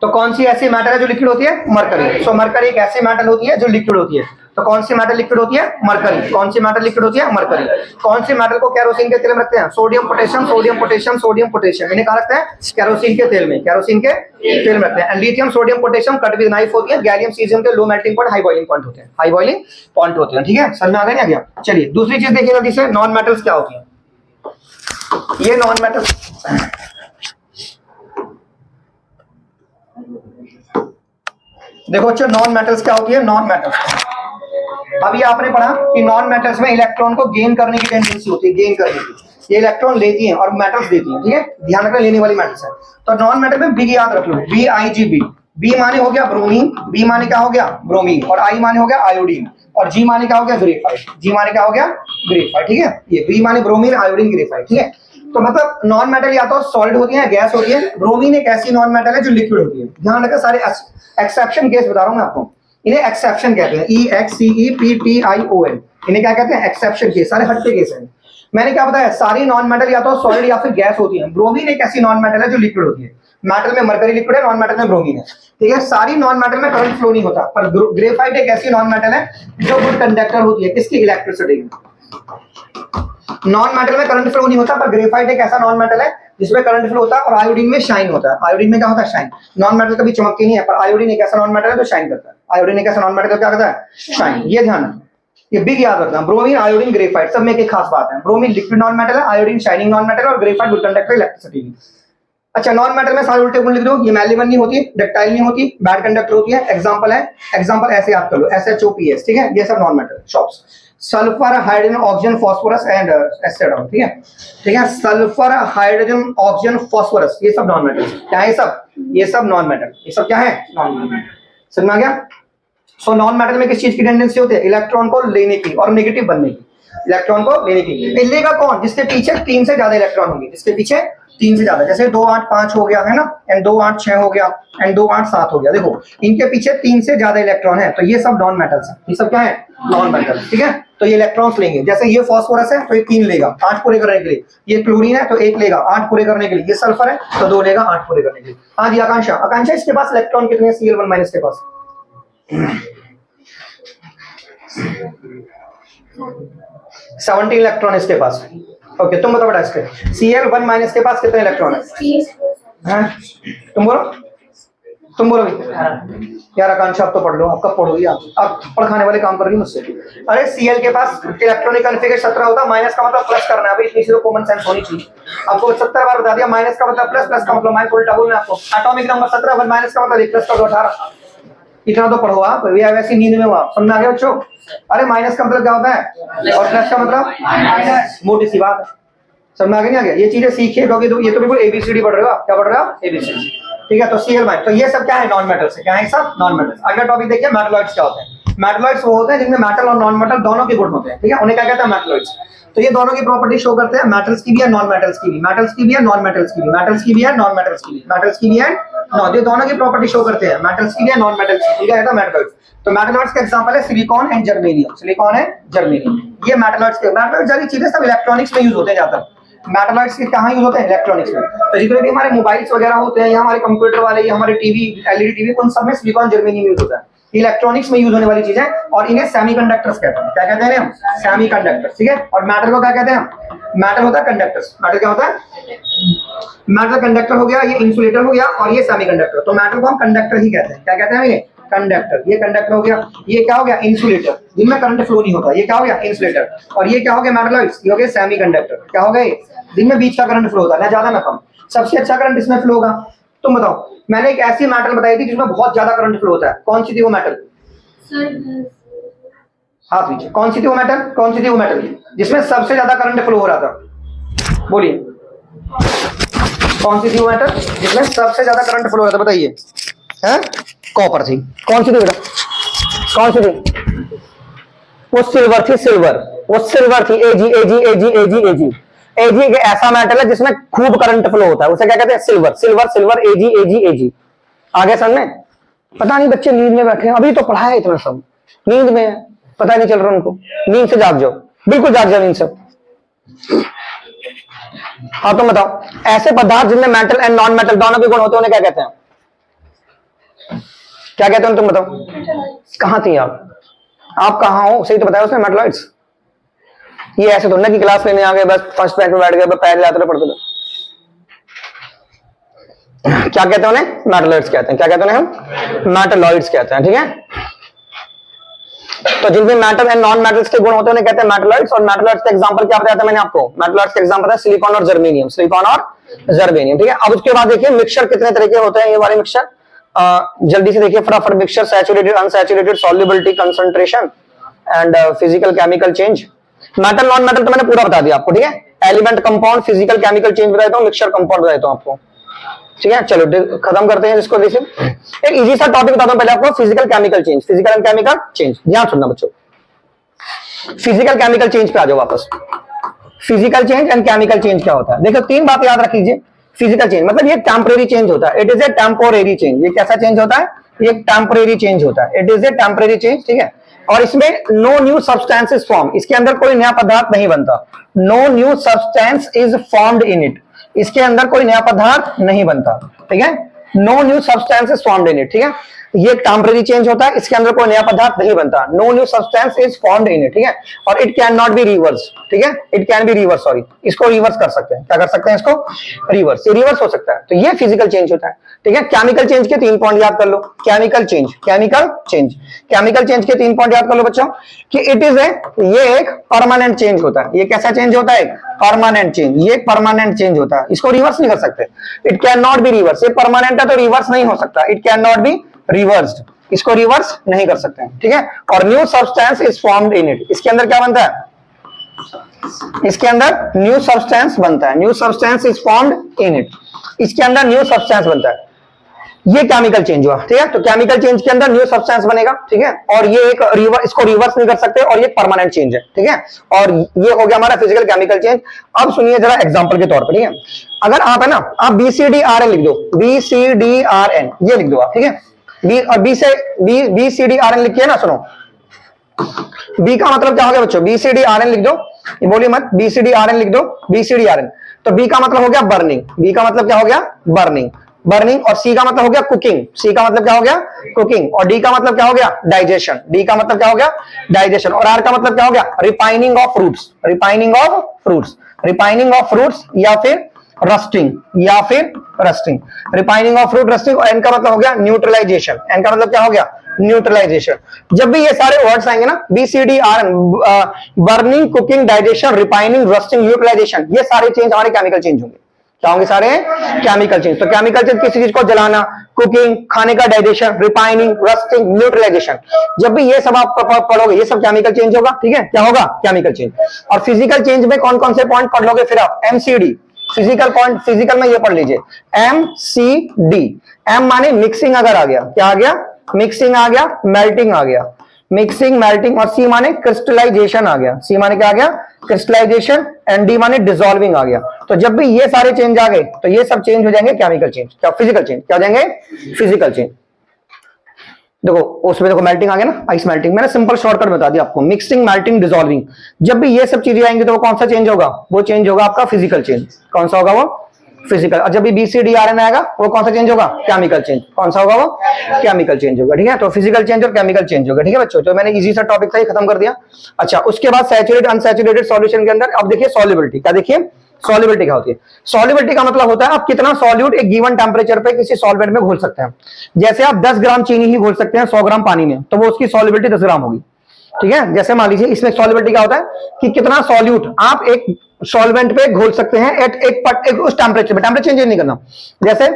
तो कौन सी ऐसी मेटल है जो लिक्विड होती है? मरकरी। सो मरकरी एक ऐसी मेटल होती है जो लिक्विड होती है। तो कौन सी मेटल लिक्विड होती है? मरकरी। कौन सी मेटल लिक्विड होती है? मरकरी। कौन सी मेटल को कैरोसिन के तेल में रखते हैं? Sodium, potassium, sodium, potassium, sodium, potassium, इन्हें कहाँ रखते हैं? कैरोसिन के तेल में, कैरोसिन के तेल में रखते हैं। And lithium, sodium, potassium cut with knife होती है। गैलियम, सीजियम के low melting point, high boiling point होते हैं, हाई बॉइलिंग पॉइंट होते हैं, ठीक है। समझ में आ गया? नहीं आ गया? चलिए दूसरी चीज देखिए जल्दी से, नॉन मेटल्स क्या होती है। ये नॉन मेटल, देखो बच्चों नॉन मेटल्स क्या होती है? नॉन मेटल्स, अभी आपने पढ़ा कि नॉन मेटल्स में इलेक्ट्रॉन को गेन करने की टेंडेंसी होती है, गेन करने की। ये इलेक्ट्रॉन लेती हैं और मेटल्स देती हैं, ठीक है, ध्यान रखना लेने वाली मेटल्स है। तो नॉन मेटल में बी याद रख लो, BIGB। बी माने हो गया ब्रोमीन, बी माने क्या हो गया? ब्रोमीन, और आई माने हो गया आयोडीन, और जी माने क्या हो गया? ग्रेफाइट। जी माने क्या हो गया? ग्रेफाइट, ठीक है। ये बी माने ब्रोमीन, आयोडीन, ग्रेफाइट, ठीक है। तो मतलब नॉन मेटल या तो सॉलिड होती है, गैस होती है। ब्रोमीन एक ऐसी नॉन मेटल है जो लिक्विड होती है। ध्यान रखना, सारे एक्सेप्शन केस बता रहा हूं मैं आपको, इन्हें एक्सेप्शन कहते हैं, EXCEPTION। इन्हें क्या कहते हैं? एक्सेप्शन केस, सारे हटके केस हैं। मैंने क्या बताया? सारी नॉन मेटल या तो सॉलिड या फिर गैस होती है। ब्रोमीन एक ऐसी नॉन मेटल है जो लिक्विड होती है। मेटल में मरकरी लिक्विड है, नॉन मेटल में ब्रोमीन है, ठीक है। सारी नॉन मेटल में करंट फ्लो नहीं होता, पर ग्रेफाइट एक ऐसी नॉन मेटल है जो गुड कंडक्टर होती है, किसकी? इलेक्ट्रिसिटी की। नॉन मेटल में करंट फ्लो नहीं होता, पर ग्रेफाइट एक ऐसा नॉन मेटल है जिसमें करंट फ्लो होता है, और आयोडीन में शाइन होता है। आयोडीन में क्या होता है? शाइन। नॉन मेटल कभी चमकती नहीं है, पर आयोडीन एक ऐसा नॉन मेटल है जो शाइन करता है। आयोडीन एक ऐसा नॉन मेटल क्या करता है? शाइन। ये ध्यान रखना, ये बिग याद रखना। ब्रोमीन, आयोडीन, ग्रेफाइट सब में एक खास बात है, ब्रोमीन लिक्विड नॉन मेटल है, आयोडीन शाइनिंग नॉन मेटल है, और ग्रेफाइट गुड कंडक्टर इलेक्ट्रिसिटी की। अच्छा, नॉन मेटल में सारे उल्टे गुण लिख दो। ये मैलेबल नहीं होती, डक्टाइल नहीं होती, बैड कंडक्टर होती है। एग्जांपल है, एग्जांपल ऐसे याद कर लो, SHOPS, ठीक है। ये सब non metal shops. Sulphur, hydrogen, oxygen, phosphorus and acid, ठीक है, ठीक है। सल्फर, हाइड्रोजन, ऑक्सीजन, फास्फोरस, ये सब नॉन मेटल क्या है? सब ये सब नॉन मेटल, ये सब क्या है? Non metal. समझ में आ गया? सो नॉन मेटल में किस चीज की टेंडेंसी होती है? इलेक्ट्रॉन को लेने की और नेगेटिव बनने की। इलेक्ट्रॉन को लेने की। लेगा कौन? जिसके पीछे 3 से ज्यादा इलेक्ट्रॉन होंगे, जिसके पीछे 3 से ज्यादा, जैसे 2 8 5 हो गया है ना, एंड 2 8 6 हो गया, एंड 2 8 7 हो गया। देखो इनके पीछे 3 से ज्यादा इलेक्ट्रॉन है, तो ये सब नॉन मेटल्स है। ये सब क्या है? नॉन मेटल, ठीक है। तो ये इलेक्ट्रॉन्स लेंगे, जैसे ये फास्फोरस है तो ये 3 लेगा 8 पूरे करने के लिए। ये क्लोरीन है तो 1 लेगा 8 पूरे करने के लिए। ये सल्फर है तो 2 लेगा 8 पूरे करने के लिए। हाँ जी आकांक्षा, आकांक्षा इसके पास इलेक्ट्रॉन कितने? Cl1- के पास 17 इलेक्ट्रॉन इसके पास। ओके, तुम बताओ बेटा इसके Cl1- के पास कितने इलेक्ट्रॉन है? तुम बोलो, तुम बोलो यार। आकांक्षा आप तो पढ़ लो, आप कब पढ़ोगी? आप पढ़ाने वाले काम कर रही मुझसे। अरे Cl के पास इलेक्ट्रॉनिक कॉन्फ़िगरेशन 17 होता, माइनस का मतलब प्लस करना है भाई, इतनी सी तो कॉमन सेंस होनी चाहिए। आपको 70 बार बता दिया, माइनस का मतलब प्लस, प्लस का मतलब माइनस, उल्टा बोलना है आपको। एटॉमिक नंबर 17, माइनस का मतलब 1 प्लस का 18। इतना तो पढ़ो आप, वैसी नींद में हो आप, समझ आ गया बच्चों? अरे माइनस का मतलब क्या होता है और प्लस का मतलब माइनस, मोटी सी बात है, समझ में आ गया नहीं आ गया? ये चीजें सीखिए क्योंकि ये तो बिल्कुल एबीसीडी पढ़ रहे हो आप, क्या पढ़ रहे हो आप? एबीसीडी, ठीक है? तो सीएल माइन, तो ये सब क्या है? नॉन मेटल्स है, क्या है सब? Non metals. अगला टॉपिक देखिए मेटलॉइड्स क्या होते हैं। मेटलॉइड्स वो होते हैं जिनमें मेटल और नॉन मेटल दोनों के गुण होते हैं, ठीक है? उन्हें क्या कहते हैं? मेटलॉइड्स। तो ये दोनों की प्रॉपर्टी शो करते हैं, मेटल्स की भी है नॉन मेटल्स की भी, मेटल्स की भी है नॉन मेटल्स की भी, मेटल्स की भी है नॉन मेटल्स की भी, मेटल्स की भी है नॉन, ये दोनों की प्रॉपर्टी शो करते हैं, मेटल्स की भी है नॉन मेटल्स की, ठीक है? मेटलॉइड्स। तो मेटलॉइड्स का एग्जांपल है silicon and germanium, silicon and germanium, ये मेटलॉइड्स के। मेटलॉइड्स सारी चीजें सब इलेक्ट्रॉनिक्स में यूज होते हैं ज्यादा। मेटलॉइड्स के कहाँ यूज होते हैं? इलेक्ट्रॉनिक्स में। तो जितने भी हमारे मोबाइल्स वगैरह होते हैं या हमारे कंप्यूटर वाले या हमारे टीवी, एलईडी टीवी, उन सब में सिलिकॉन जर्मेनियम यूज होता है। इलेक्ट्रॉनिक्स में यूज होने वाली चीजें, और इन्हें सेमीकंडक्टर्स कहते हैं। क्या कहते हैं हम? सेमीकंडक्टर्स, ठीक है? और मेटल को क्या कहते हैं? मेटल होता है कंडक्टर्स। मेटल क्या होता है? मेटल कंडक्टर हो गया, ये इंसुलेटर हो गया, और ये सेमीकंडक्टर। तो मेटल को हम कंडक्टर ही कहते हैं। क्या कहते हैं इन्हें? कंडक्टर। ये कंडक्टर हो गया, ये क्या हो गया? इंसुलेटर, जिनमें करंट फ्लो नहीं होता, ये क्या हो गया? इंसुलेटर। और ये क्या हो गया? मेटलॉइड्स, ये हो गए सेमीकंडक्टर। क्या हो गए? जिनमें बीच का करंट फ्लो होता है, ना ज्यादा ना कम। सबसे अच्छा करंट इसमें फ्लो होगा। तुम बताओ, मैंने एक ऐसी मेटल बताई थी जिसमें बहुत ज्यादा करंट फ्लो होता है, कौन सी थी वो मेटल? हाथ पीछे, कौन सी थी वो मेटल? कौन सी थी वो मेटल जिसमें सबसे ज्यादा करंट फ्लो हो रहा था? बोलिए, कौन सी थी वो मेटल जिसमें सबसे ज्यादा करंट फ्लो हो रहा था? बताइए। हैं? कॉपर थी। कौन सी थी बेटा? कौन सी थी? वो सिल्वर थी, सिल्वर। वो सिल्वर थी। एजी एजी एजी एजी एजी एजी एक ऐसा मेटल है जिसमें खूब करंट फ्लो होता है, उसे क्या कहते हैं? सिल्वर। सिल्वर सिल्वर एजी एजी एजी। आगे समझ में? पता नहीं बच्चे नींद में बैठे हैं, अभी तो पढ़ा है इतना सब, नींद में है, पता नहीं चल रहा उनको। नींद से जाग जाओ, बिल्कुल जाग जाओ नींद से। हाँ तुम बताओ, ऐसे पदार्थ जिनमें मेटल एंड नॉन मेटल दोनों के गुण होते हैं उन्हें क्या कहते हैं? क्या कहते हैं तुम बताओ? कहां थी आप कहां हो? सही तो बताया उसने, मेटलॉइड्स। ये ऐसे थोड़ा ना कि क्लास लेने आ गए बस फर्स्ट बैंक में बैठ गए, पैर लाते पढ़ते थे। क्या कहते हैं उन्हें? मेटलॉइड्स कहते हैं। क्या कहते हैं हम? मेटलॉइड्स कहते हैं, ठीक है? तो जिनमें मेटल एंड नॉन मेटल्स के गुण होते हैं उन्हें कहते हैं मेटलॉइड्स। और मेटलॉइड्स का एग्जांपल क्या बताया था मैंने आपको? मेटलॉइड्स का एग्जांपल है सिलिकॉन और जर्मेनियम, सिलिकॉन और जर्मेनियम, ठीक है? अब उसके बाद देखिए मिक्सचर कितने तरह के होते हैं, ये वाले मिक्सचर जल्दी से देखिए फटाफट। Mixture saturated, unsaturated, solubility, concentration and physical chemical change. Metal non metal तो मैंने पूरा बता दिया आपको, ठीक है? Element, compound, physical chemical change बताया हूं, मिक्सचर कंपाउंड बताया हूं आपको, ठीक है? चलो खत्म करते हैं इसको। देखिए एक इजी सा टॉपिक बताता हूं पहले आपको, physical chemical change. Physical and chemical change, ध्यान सुनना बच्चों। फिजिकल केमिकल चेंज पे आ जाओ वापस। Physical change and chemical change क्या होता है? देखो तीन बात याद रख लीजिए। फिजिकल चेंज मतलब ये टेम्परेरी चेंज होता है, it is a temporary change. ये कैसा चेंज होता है? ये टेम्परेरी चेंज होता है, it is a temporary change, ठीक है? और इसमें नो न्यू सब्सटेंस फॉर्म, इसके अंदर कोई नया पदार्थ नहीं बनता। No new substance is formed in it, इसके अंदर कोई नया पदार्थ नहीं बनता, ठीक है? No new substance is formed in it, ठीक है? ये टेम्परेरी चेंज होता है, इसके अंदर कोई नया पदार्थ नहीं बनता। No new substance is formed in it, ठीक है? और it can not be reverse, ठीक है? It can be reverse, sorry, इसको रिवर्स कर सकते हैं। क्या कर सकते हैं इसको? रिवर्स, ये रिवर्स हो सकता है। तो ये फिजिकल चेंज होता है, ठीक है? केमिकल चेंज के 3 पॉइंट याद कर लो। Chemical change, chemical change, chemical change के 3 पॉइंट याद कर लो बच्चों कि इट इज ए, ये एक परमानेंट चेंज होता है। ये कैसा चेंज होता है? Permanent change. ये परमानेंट चेंज होता है, इसको रिवर्स नहीं कर सकते। It can not be reverse, ये परमानेंट है तो रिवर्स नहीं हो सकता। It can not be reversed, इसको रिवर्स नहीं कर सकते हैं, ठीक है? और new substance is formed in it, इसके अंदर क्या बनता है? इसके अंदर न्यू सब्सटेंस बनता है। New substance is formed in it, इसके अंदर न्यू सब्सटेंस बनता है। ये केमिकल चेंज हुआ, ठीक है? तो केमिकल चेंज के अंदर न्यू सब्सटेंस बनेगा, ठीक है? और ये एक इसको रिवर्स नहीं कर सकते, और ये परमानेंट चेंज है, ठीक है? और ये हो गया हमारा फिजिकल केमिकल चेंज। अब सुनिए जरा एग्जांपल के तौर पर, ठीक है? अगर आप है ना, आप BCDRN लिख दो, BCDRN ये लिख दो आप, ठीक है? बी और बी से BCDRN लिखिए ना, सुनो। बी का मतलब क्या हो गया बच्चों? BCDRN लिख दो, ये बोलिए मत, BCDRN लिख दो, BCDRN। तो बी का मतलब हो गया बर्निंग, बी का मतलब क्या हो गया? Burning, burning. और सी का मतलब हो गया कुकिंग, सी का मतलब क्या हो गया? कुकिंग। और डी का मतलब क्या हो गया? डाइजेशन, डी का मतलब क्या हो गया? डाइजेशन। और आर का मतलब क्या हो गया? Refining of fruits, refining of fruits, refining of fruits, या फिर रस्टिंग, या फिर rusting, refining of fruit, rusting. और एन का मतलब हो गया न्यूट्रलाइजेशन, एन का मतलब क्या हो गया? न्यूट्रलाइजेशन। जब भी ये सारे वर्ड्स आएंगे ना, BCDRN, burning, cooking, digestion, refining, rusting, neutralization, ये सारे चेंज हमारे केमिकल चेंज होंगे, क्या होंगे सारे? Chemical change. तो केमिकल चेंज किसी चीज को जलाना, कुकिंग, खाने का डाइजेशन, रिफाइनिंग, रस्टिंग, न्यूट्रलाइजेशन, जब भी ये सब आप पढ़ोगे ये सब केमिकल चेंज होगा। ठीक है, क्या होगा? Chemical change. और फिजिकल चेंज में कौन कौन से पॉइंट पढ़ लोगे फिर आप? एमसीडी, फिजिकल पॉइंट, फिजिकल में ये पढ़ लीजिए एमसीडी। एम माने मिक्सिंग अगर आ गया, क्या आ गया? मिक्सिंग आ गया, मेल्टिंग आ गया, मिक्सिंग मेल्टिंग। और सी माने क्रिस्टलाइजेशन आ गया, सी माने क्या आ गया? क्रिस्टलाइजेशन। एंड डी माने डिसॉल्विंग आ गया। तो जब भी ये सारे चेंज आ गए तो ये सब चेंज हो जाएंगे केमिकल चेंज। क्या? Physical change. क्या हो जाएंगे? Physical change. देखो उसमें देखो मेल्टिंग आ गया ना, आइस मेल्टिंग, मैंने सिंपल शॉर्टकट बता दिया आपको, मिक्सिंग, मेल्टिंग, डिसॉल्विंग। जब भी ये सब चीजें आएंगी तो वो कौन सा चेंज होगा? वो चेंज होगा आपका फिजिकल चेंज। कौन सा होगा वो? फिजिकल। और जब भी BCDRN आएगा वो कौन सा चेंज होगा? Chemical change. कौन सा होगा वो? केमिकल चेंज होगा। ठीक है, तो फिजिकल चेंज और केमिकल चेंज होगा। ठीक है बच्चों, तो मैंने इजी सा टॉपिक था ये खत्म कर दिया। अच्छा, उसके बाद सैचुरेटेड अनसैचुरेटेड सॉल्यूशन के अंदर अब देखिए सॉल्युबिलिटी। क्या देखिए? सॉल्युबिलिटी क्या होती है? सॉल्युबिलिटी का मतलब होता है आप कितना सॉल्यूट एक गिवन टेंपरेचर पे किसी सॉल्वेंट में घोल सकते हैं। जैसे आप 10 ग्राम चीनी ही घोल सकते हैं 100 ग्राम पानी में, तो वो उसकी सॉल्युबिलिटी 10 ग्राम होगी। ठीक है, जैसे मान लीजिए इसमें सॉल्युबिलिटी क्या होता है कि कितना सॉल्यूट आप एक सॉल्वेंट पे घोल सकते हैं एट एक उस टेंपरेचर में, टेंपरेचर चेंज नहीं करना। जैसे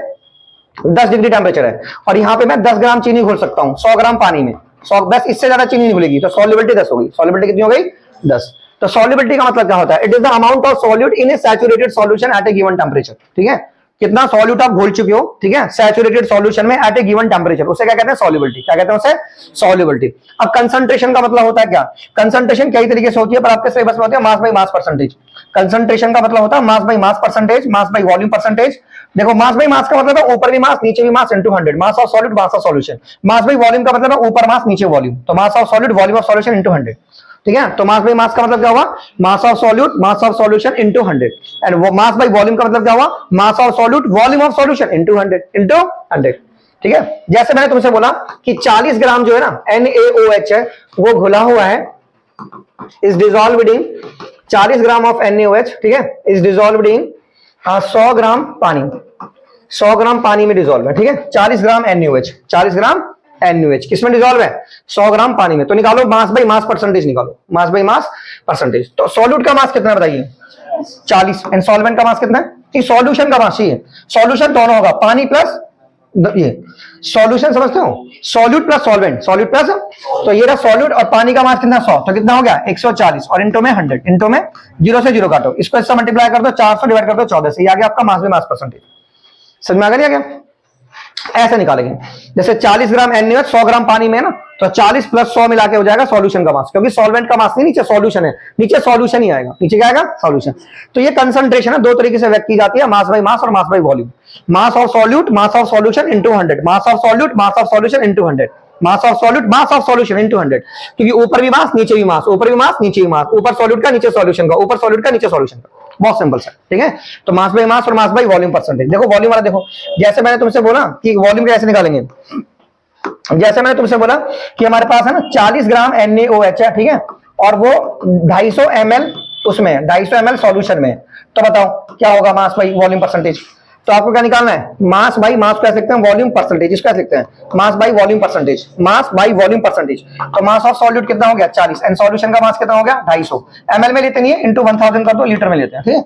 10 डिग्री टेंपरेचर है और यहां पे मैं 10 ग्राम चीनी घोल सकता हूं 100 ग्राम पानी में, 100, बस इससे ज्यादा चीनी नहीं घुलेगी, तो सॉल्युबिलिटी 10 होगी। सॉल्युबिलिटी कितनी हो गई? 10। तो सॉल्युबिलिटी का मतलब क्या होता है? It is the amount of solute in A saturated solution at A given temperature. ठीक है, कितना सॉल्यूट आप घोल चुके हो, ठीक है, सैचुरेटेड सॉल्यूशन में एट ए गिवन टेंपरेचर, उसे क्या कहते हैं? सॉल्युबिलिटी। क्या कहते हैं उसे? सॉल्युबिलिटी। अब कंसंट्रेशन का मतलब होता है क्या? कंसंट्रेशन कई तरीके से होती है पर आपके सिलेबस में होती है mass by mass percentage. Concentration का मतलब होता है mass by mass percentage, mass by volume percentage. देखो मास बाई मास का मतलब है ऊपर भी मास नीचे भी mass into 100, mass of solid mass of solution. Mass by volume का मतलब है ऊपर मास नीचे वॉल्यूम, तो mass of solid volume of solution into 100। ठीक है, तो मास बाई मास का मतलब क्या हुआ? Mass of solute mass of solution into 100। And वो मास बाई वॉल्यूम का मतलब क्या हुआ? Mass of solute volume of solution into 100। ठीक है, जैसे मैंने तुमसे बोला कि 40 ग्राम जो है ना NaOH है वो घुला हुआ है, is dissolved in 40 gram of NaOH, ठीक है, इज डिसॉल्व्ड इन 100 ग्राम पानी, 100 ग्राम पानी में डिसॉल्व है। ठीक है, 40 ग्राम NaOH, 40 ग्राम NaOH किसमें डिसॉल्व है? 100 ग्राम पानी में। तो निकालो मास बाई मास परसेंटेज, निकालो मास बाई मास परसेंटेज। तो सॉल्यूट का मास कितना है बताइए? 40। एंड सॉल्वेंट का मास कितना है? कि सॉल्यूशन का मास ही है, सॉल्यूशन दोनों होगा पानी प्लस ये सॉल्यूशन, समझते हो? Solute plus solvent, solute plus, तो ये रहा सॉल्यूट और पानी का मास कितना? 100, तो कितना हो गया? 140 और इनटू में 100, इनटू में 0 से 0 काटो, इसको इससे मल्टीप्लाई कर दो, 400 डिवाइड कर दो 14 से, ये आ गया आपका मास बाई मास परसेंटेज। समझ में आ गया क्या? ऐसे निकालेंगे, जैसे 40 ग्राम NaOH 100 ग्राम पानी में है ना, तो 40 प्लस 100 मिला के हो जाएगा सॉल्यूशन का मास, क्योंकि सॉल्वेंट का मास नहीं, नीचे सॉल्यूशन है, नीचे सॉल्यूशन ही आएगा, नीचे क्या आएगा? सॉल्यूशन। तो ये कंसंट्रेशन है, दो तरीके से व्यक्त की जाती है, मास बाई मास और mass by volume. Mass of solute mass of solution into 100, mass of solute mass of solution into 100, mass of solute mass of solution into 100, क्योंकि ऊपर भी मास नीचे भी मास, ऊपर भी मास नीचे भी मास, ऊपर सॉल्यूट का नीचे सॉल्यूशन का, ऊपर सॉल्यूट का नीचे सॉल्यूशन का, बहुत सिंपल सा। ठीक है, तो मास बाई मास और मास बाई वॉल्यूम परसेंटेज। देखो वॉल्यूम वाला देखो, जैसे मैंने तुमसे बोला कि वॉल्यूम कैसे निकालेंगे, जैसे मैंने तुमसे बोला कि हमारे पास है ना 40 ग्राम NaOH है, ठीक है, और वो 250 ml उसमें 250 ml सॉल्यूशन में, तो बताओ क्या होगा मास बाई वॉल्यूम परसेंटेज? तो आपको क्या निकालना है? मास बाई मास कह सकते हैं, वॉल्यूम परसेंटेज इसको कह सकते हैं, mass by volume percentage, mass by volume percentage. तो मास ऑफ सॉल्यूट कितना हो गया? 40, एंड सॉल्यूशन का मास कितना हो गया? 250। ml में लेते नहीं है, इंटू 1000 कर दो, लीटर में लेते हैं। ठीक है,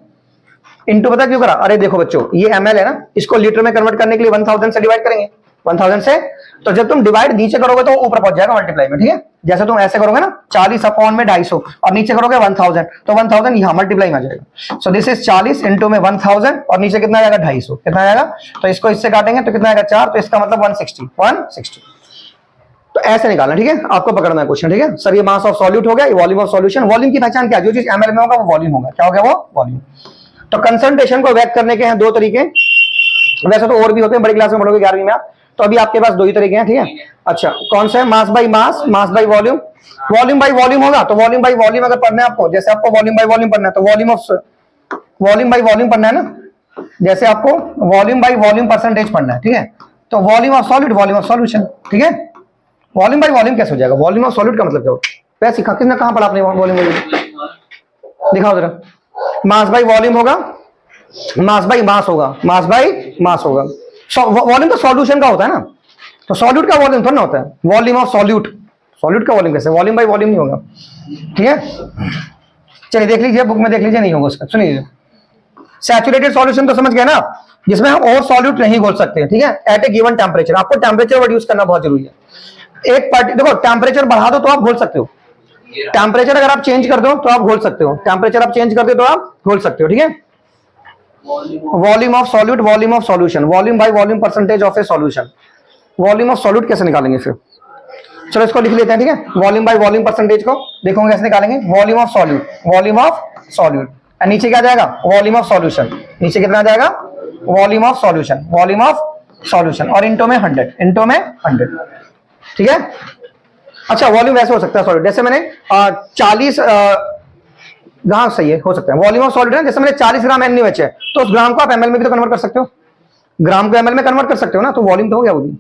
इंटू पता क्यों करा? अरे देखो बच्चों, ये ml है ना, इसको लीटर में कन्वर्ट करने के लिए 1000 से डिवाइड करेंगे, 1000 से, तो जब तुम डिवाइड नीचे करोगे तो ऊपर पहुंच जाएगा मल्टीप्लाई में। ठीक है, जैसे तुम ऐसे करोगे ना 40 अपॉन में 250 और नीचे करोगे 1000, तो 1000 यहां मल्टीप्लाई में आ जाएगा। सो दिस इज 40 इंटू में 1000 और नीचे कितना आएगा? 250। कितना आएगा? तो इसको इससे काटेंगे तो कितना आएगा? 4, तो इसका मतलब 160। तो ऐसे निकालना। ठीक है, आपको पकड़ना है क्वेश्चन। ठीक है सर, ये मास ऑफ सॉल्यूट हो गया, ये वॉल्यूम ऑफ सॉल्यूशन। वॉल्यूम की पहचान क्या? जो चीज ml में होगा वो वॉल्यूम होगा। क्या हो गया? वो वॉल्यूम। तो कंसंट्रेशन को व्यक्त करने के हैं दो तरीके, वैसे तो और भी होते हैं, बड़ी क्लास में पढ़ोगे 11वीं में आप, तो अभी आपके पास दो ही तरीके हैं। ठीक है, अच्छा कौन सा है? Mass by mass, mass by volume. Volume by volume होगा, तो वॉल्यूम बाई वॉल्यूम अगर पढ़ना है आपको, जैसे आपको वॉल्यूम बाई वॉल्यूम पढ़ना है तो वॉल्यूम बाई वॉल्यूम पढ़ना है ना, जैसे आपको वॉल्यूम बाई वॉल्यूम परसेंटेज पढ़ना है। ठीक है, तो volume of solid volume of solution. ठीक है, वॉल्यूम बाई वॉल्यूम कैसे हो जाएगा? वॉल्यूम ऑफ सॉलिड का मतलब क्या होता है? वैसे सीखा किसने, कहां पढ़ा आपने वॉल्यूम? दिखाओ जरा। मास बाई वॉल्यूम होगा, मास बाई मास होगा, मास बाई मास होगा। वॉल्यूम तो सॉल्यूशन का होता है ना, तो सॉल्यूट का वॉल्यूम थोड़ा ना होता है। वॉल्यूम ऑफ सॉल्यूट, सॉल्यूट का वॉल्यूम कैसे? वॉल्यूम बाई वॉल्यूम नहीं होगा। ठीक है, चलिए देख लीजिए, बुक में देख लीजिए, नहीं होगा उसका। सुनिए, सैचुरेटेड सॉल्यूशन तो समझ गए ना, जिसमें हम और सॉल्यूट नहीं घोल सकते, ठीक है, एट ए गिवन टेम्परेचर। आपको टेम्परेचर वर्ड यूज करना बहुत जरूरी है। एक पार्टी देखो, टेम्परेचर बढ़ा दो तो आप घोल सकते हो, टेम्परेचर अगर आप चेंज कर दो तो आप घोल सकते हो, टेम्परेचर आप चेंज कर दो तो आप घोल सकते हो, ठीक है। Volume of solute, volume of solution, volume by volume percentage of A solution. Volume of solute कैसे निकालेंगे फिर, चलो इसको लिख लेते हैं, ठीक है। वॉल्यूम बाय वॉल्यूम परसेंटेज को देखोगे कैसे निकालेंगे, volume of solute, volume of solute, और नीचे क्या जाएगा, वॉल्यूम ऑफ सॉल्यूशन, नीचे कितना जाएगा, volume of solution, volume of solution, और इंटो में 100, इंटो में 100, ठीक है। अच्छा वॉल्यूम वैसे हो सकता है सॉल्यूट, जैसे मैंने 40 हाँ सही है, हो सकता है वॉल्यूम ऑफ सॉल्यूट है, जैसे मैंने 40 ग्राम NaOH है तो उस ग्राम को आप ml में भी तो कन्वर्ट कर सकते हो, ग्राम को ml में कन्वर्ट कर सकते हो ना, तो वॉल्यूम तो हो गया वो भी।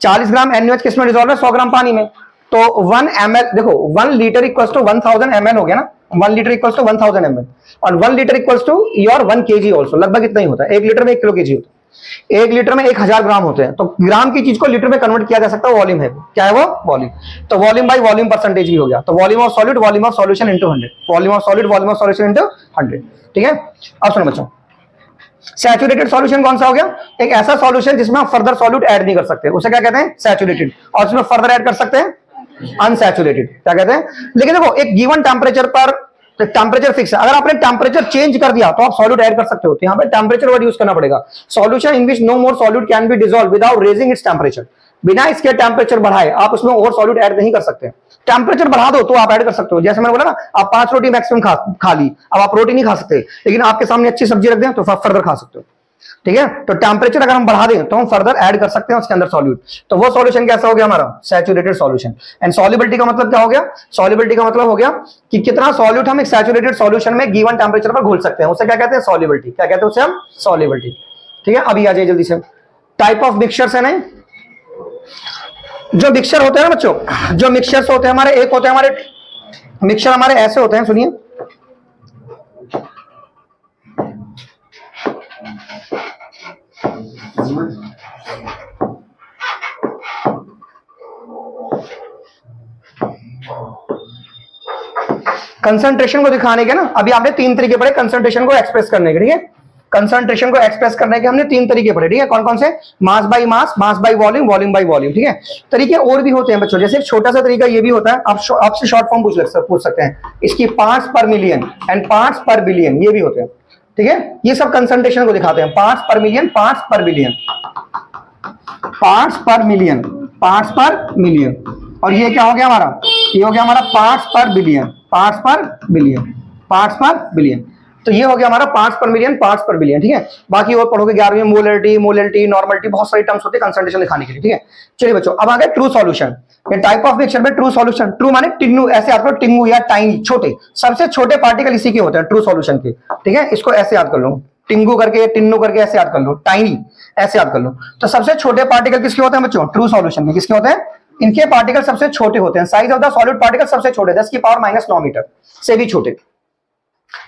40 ग्राम NaOH किस में डिसॉल्व है, 100 ग्राम पानी में, तो 1 ml, देखो 1 लीटर इक्वल्स टू 1000 ml हो गया ना, 1 लीटर इक्वल्स टू 1000 ml, और 1 litre equals to your 1 kg also, लगभग इतना ही होता है, 1 लीटर में 1 किलो kg होता है, 1 लीटर में 1000 ग्राम होते हैं, तो ग्राम की चीज को लीटर में कन्वर्ट किया जा सकता है, वॉल्यूम है, क्या है वो, वॉल्यूम। तो वॉल्यूम बाय वॉल्यूम परसेंटेज भी हो गया, तो volume of solid, volume of solution into 100, volume of solid, volume of solution into 100, ठीक है। अब सुनो बच्चों, सैचुरेटेड सॉल्यूशन कौन सा हो गया, एक ऐसा सॉल्यूशन जिसमें आप फर्दर सॉल्यूट ऐड नहीं कर सकते, उसे क्या कहते हैं, सैचुरेटेड, और इसमें फर्दर ऐड कर सकते हैं अनसैचुरेटेड, क्या कहते हैं। लेकिन देखो एक गिवन टेम्परेचर पर टेम्परेचर फिक्स है, अगर आपने टेम्परेचर चेंज कर दिया तो आप सॉल्यूट ऐड कर सकते हो, तो यहां पे टेम्परेचर वर्ड यूज करना पड़ेगा। Solution in which no more solute can be dissolve without raising its temperature, बिना इसके टेम्परेचर बढ़ाए आप उसमें और सॉल्यूट ऐड नहीं कर सकते, टेम्परेचर बढ़ा दो तो आप ऐड कर सकते हो। जैसे मैंने बोला ना, आप 5 रोटी मैक्सिमम खा ली, अब आप रोटी नहीं खा सकते, लेकिन आपके सामने अच्छी सब्जी रख दें तो फर्दर खा सकते हो, ठीक है। तो टेम्परेचर अगर हम बढ़ा दें तो हम फर्दर ऐड कर सकते हैं उसके अंदर सॉल्यूट, तो वो सॉल्यूशन कैसा हो गया हमारा, सैचुरेटेड सॉल्यूशन। एंड सॉल्युबिलिटी का मतलब क्या हो गया, सॉल्युबिलिटी का मतलब हो गया कि कितना सॉल्यूट हम एक सैचुरेटेड सॉल्यूशन में गिवन टेम्परेचर पर घोल सकते हैं, उसे क्या कहते हैं, सॉल्युबिलिटी, क्या कहते हैं उसे हम, सॉल्युबिलिटी, ठीक है। अभी आ जाइए जल्दी से, टाइप ऑफ मिक्सचर्स है ना, जो मिक्सचर होते हैं ना बच्चों, जो मिक्सचर्स होते हैं हमारे, एक होते हैं हमारे मिक्सचर हमारे ऐसे होते हैं, सुनिए, कंसंट्रेशन को दिखाने के ना, अभी आपने 3 तरीके पढ़े कंसंट्रेशन को एक्सप्रेस करने के, ठीक है। कंसंट्रेशन को एक्सप्रेस करने के हमने 3 तरीके पढ़े, ठीक है। कौन कौन से, mass by mass, mass by volume, volume by volume, ठीक है। तरीके और भी होते हैं बच्चों, जैसे एक छोटा सा तरीका ये भी होता है, आप आपसे शॉर्ट फॉर्म पूछ सकते हैं, इसकी पार्ट्स पर मिलियन एंड पार्ट्स पर बिलियन, ये भी होते हैं, ठीक है। ये सब कंसंट्रेशन को दिखाते हैं, पार्ट्स पर मिलियन, पार्ट्स पर बिलियन, पार्ट्स पर मिलियन, पार्ट्स पर मिलियन, और ये क्या हो गया हमारा, ये हो गया हमारा पार्ट्स पर बिलियन, पार्ट्स पर बिलियन, पार्ट्स पर बिलियन, तो ये हो गया हमारा पार्ट्स पर मिलियन, पार्ट्स पर बिलियन, ठीक है। बाकी और पढ़ोगे 11वीं में, मोलरिटी, मोलरिटी, नॉर्मलिटी, बहुत सारी टर्म्स होते हैं कंसंट्रेशन दिखाने के लिए, ठीक है। चलिए बच्चों अब आ गए ट्रू सॉल्यूशन। ये टाइप ऑफ मिक्सचर में ट्रू सॉल्यूशन, ट्रू माने टिन्नू, ऐसे याद करो, टिन्नू या टाइनी, छोटे, सबसे छोटे पार्टिकल इसी के होते हैं ट्रू सॉल्यूशन के, ठीक है। इसको ऐसे याद कर लो, टिंगू करके, टिन्नू करके ऐसे याद कर लो, टाइनी ऐसे याद कर लो। तो सबसे छोटे पार्टिकल किसके होते हैं बच्चों, ट्रू सॉल्यूशन में किसके होते हैं, इनके पार्टिकल सबसे छोटे होते हैं, size of the solid particle सबसे छोटे, 10 की पावर -9 मीटर से भी छोटे,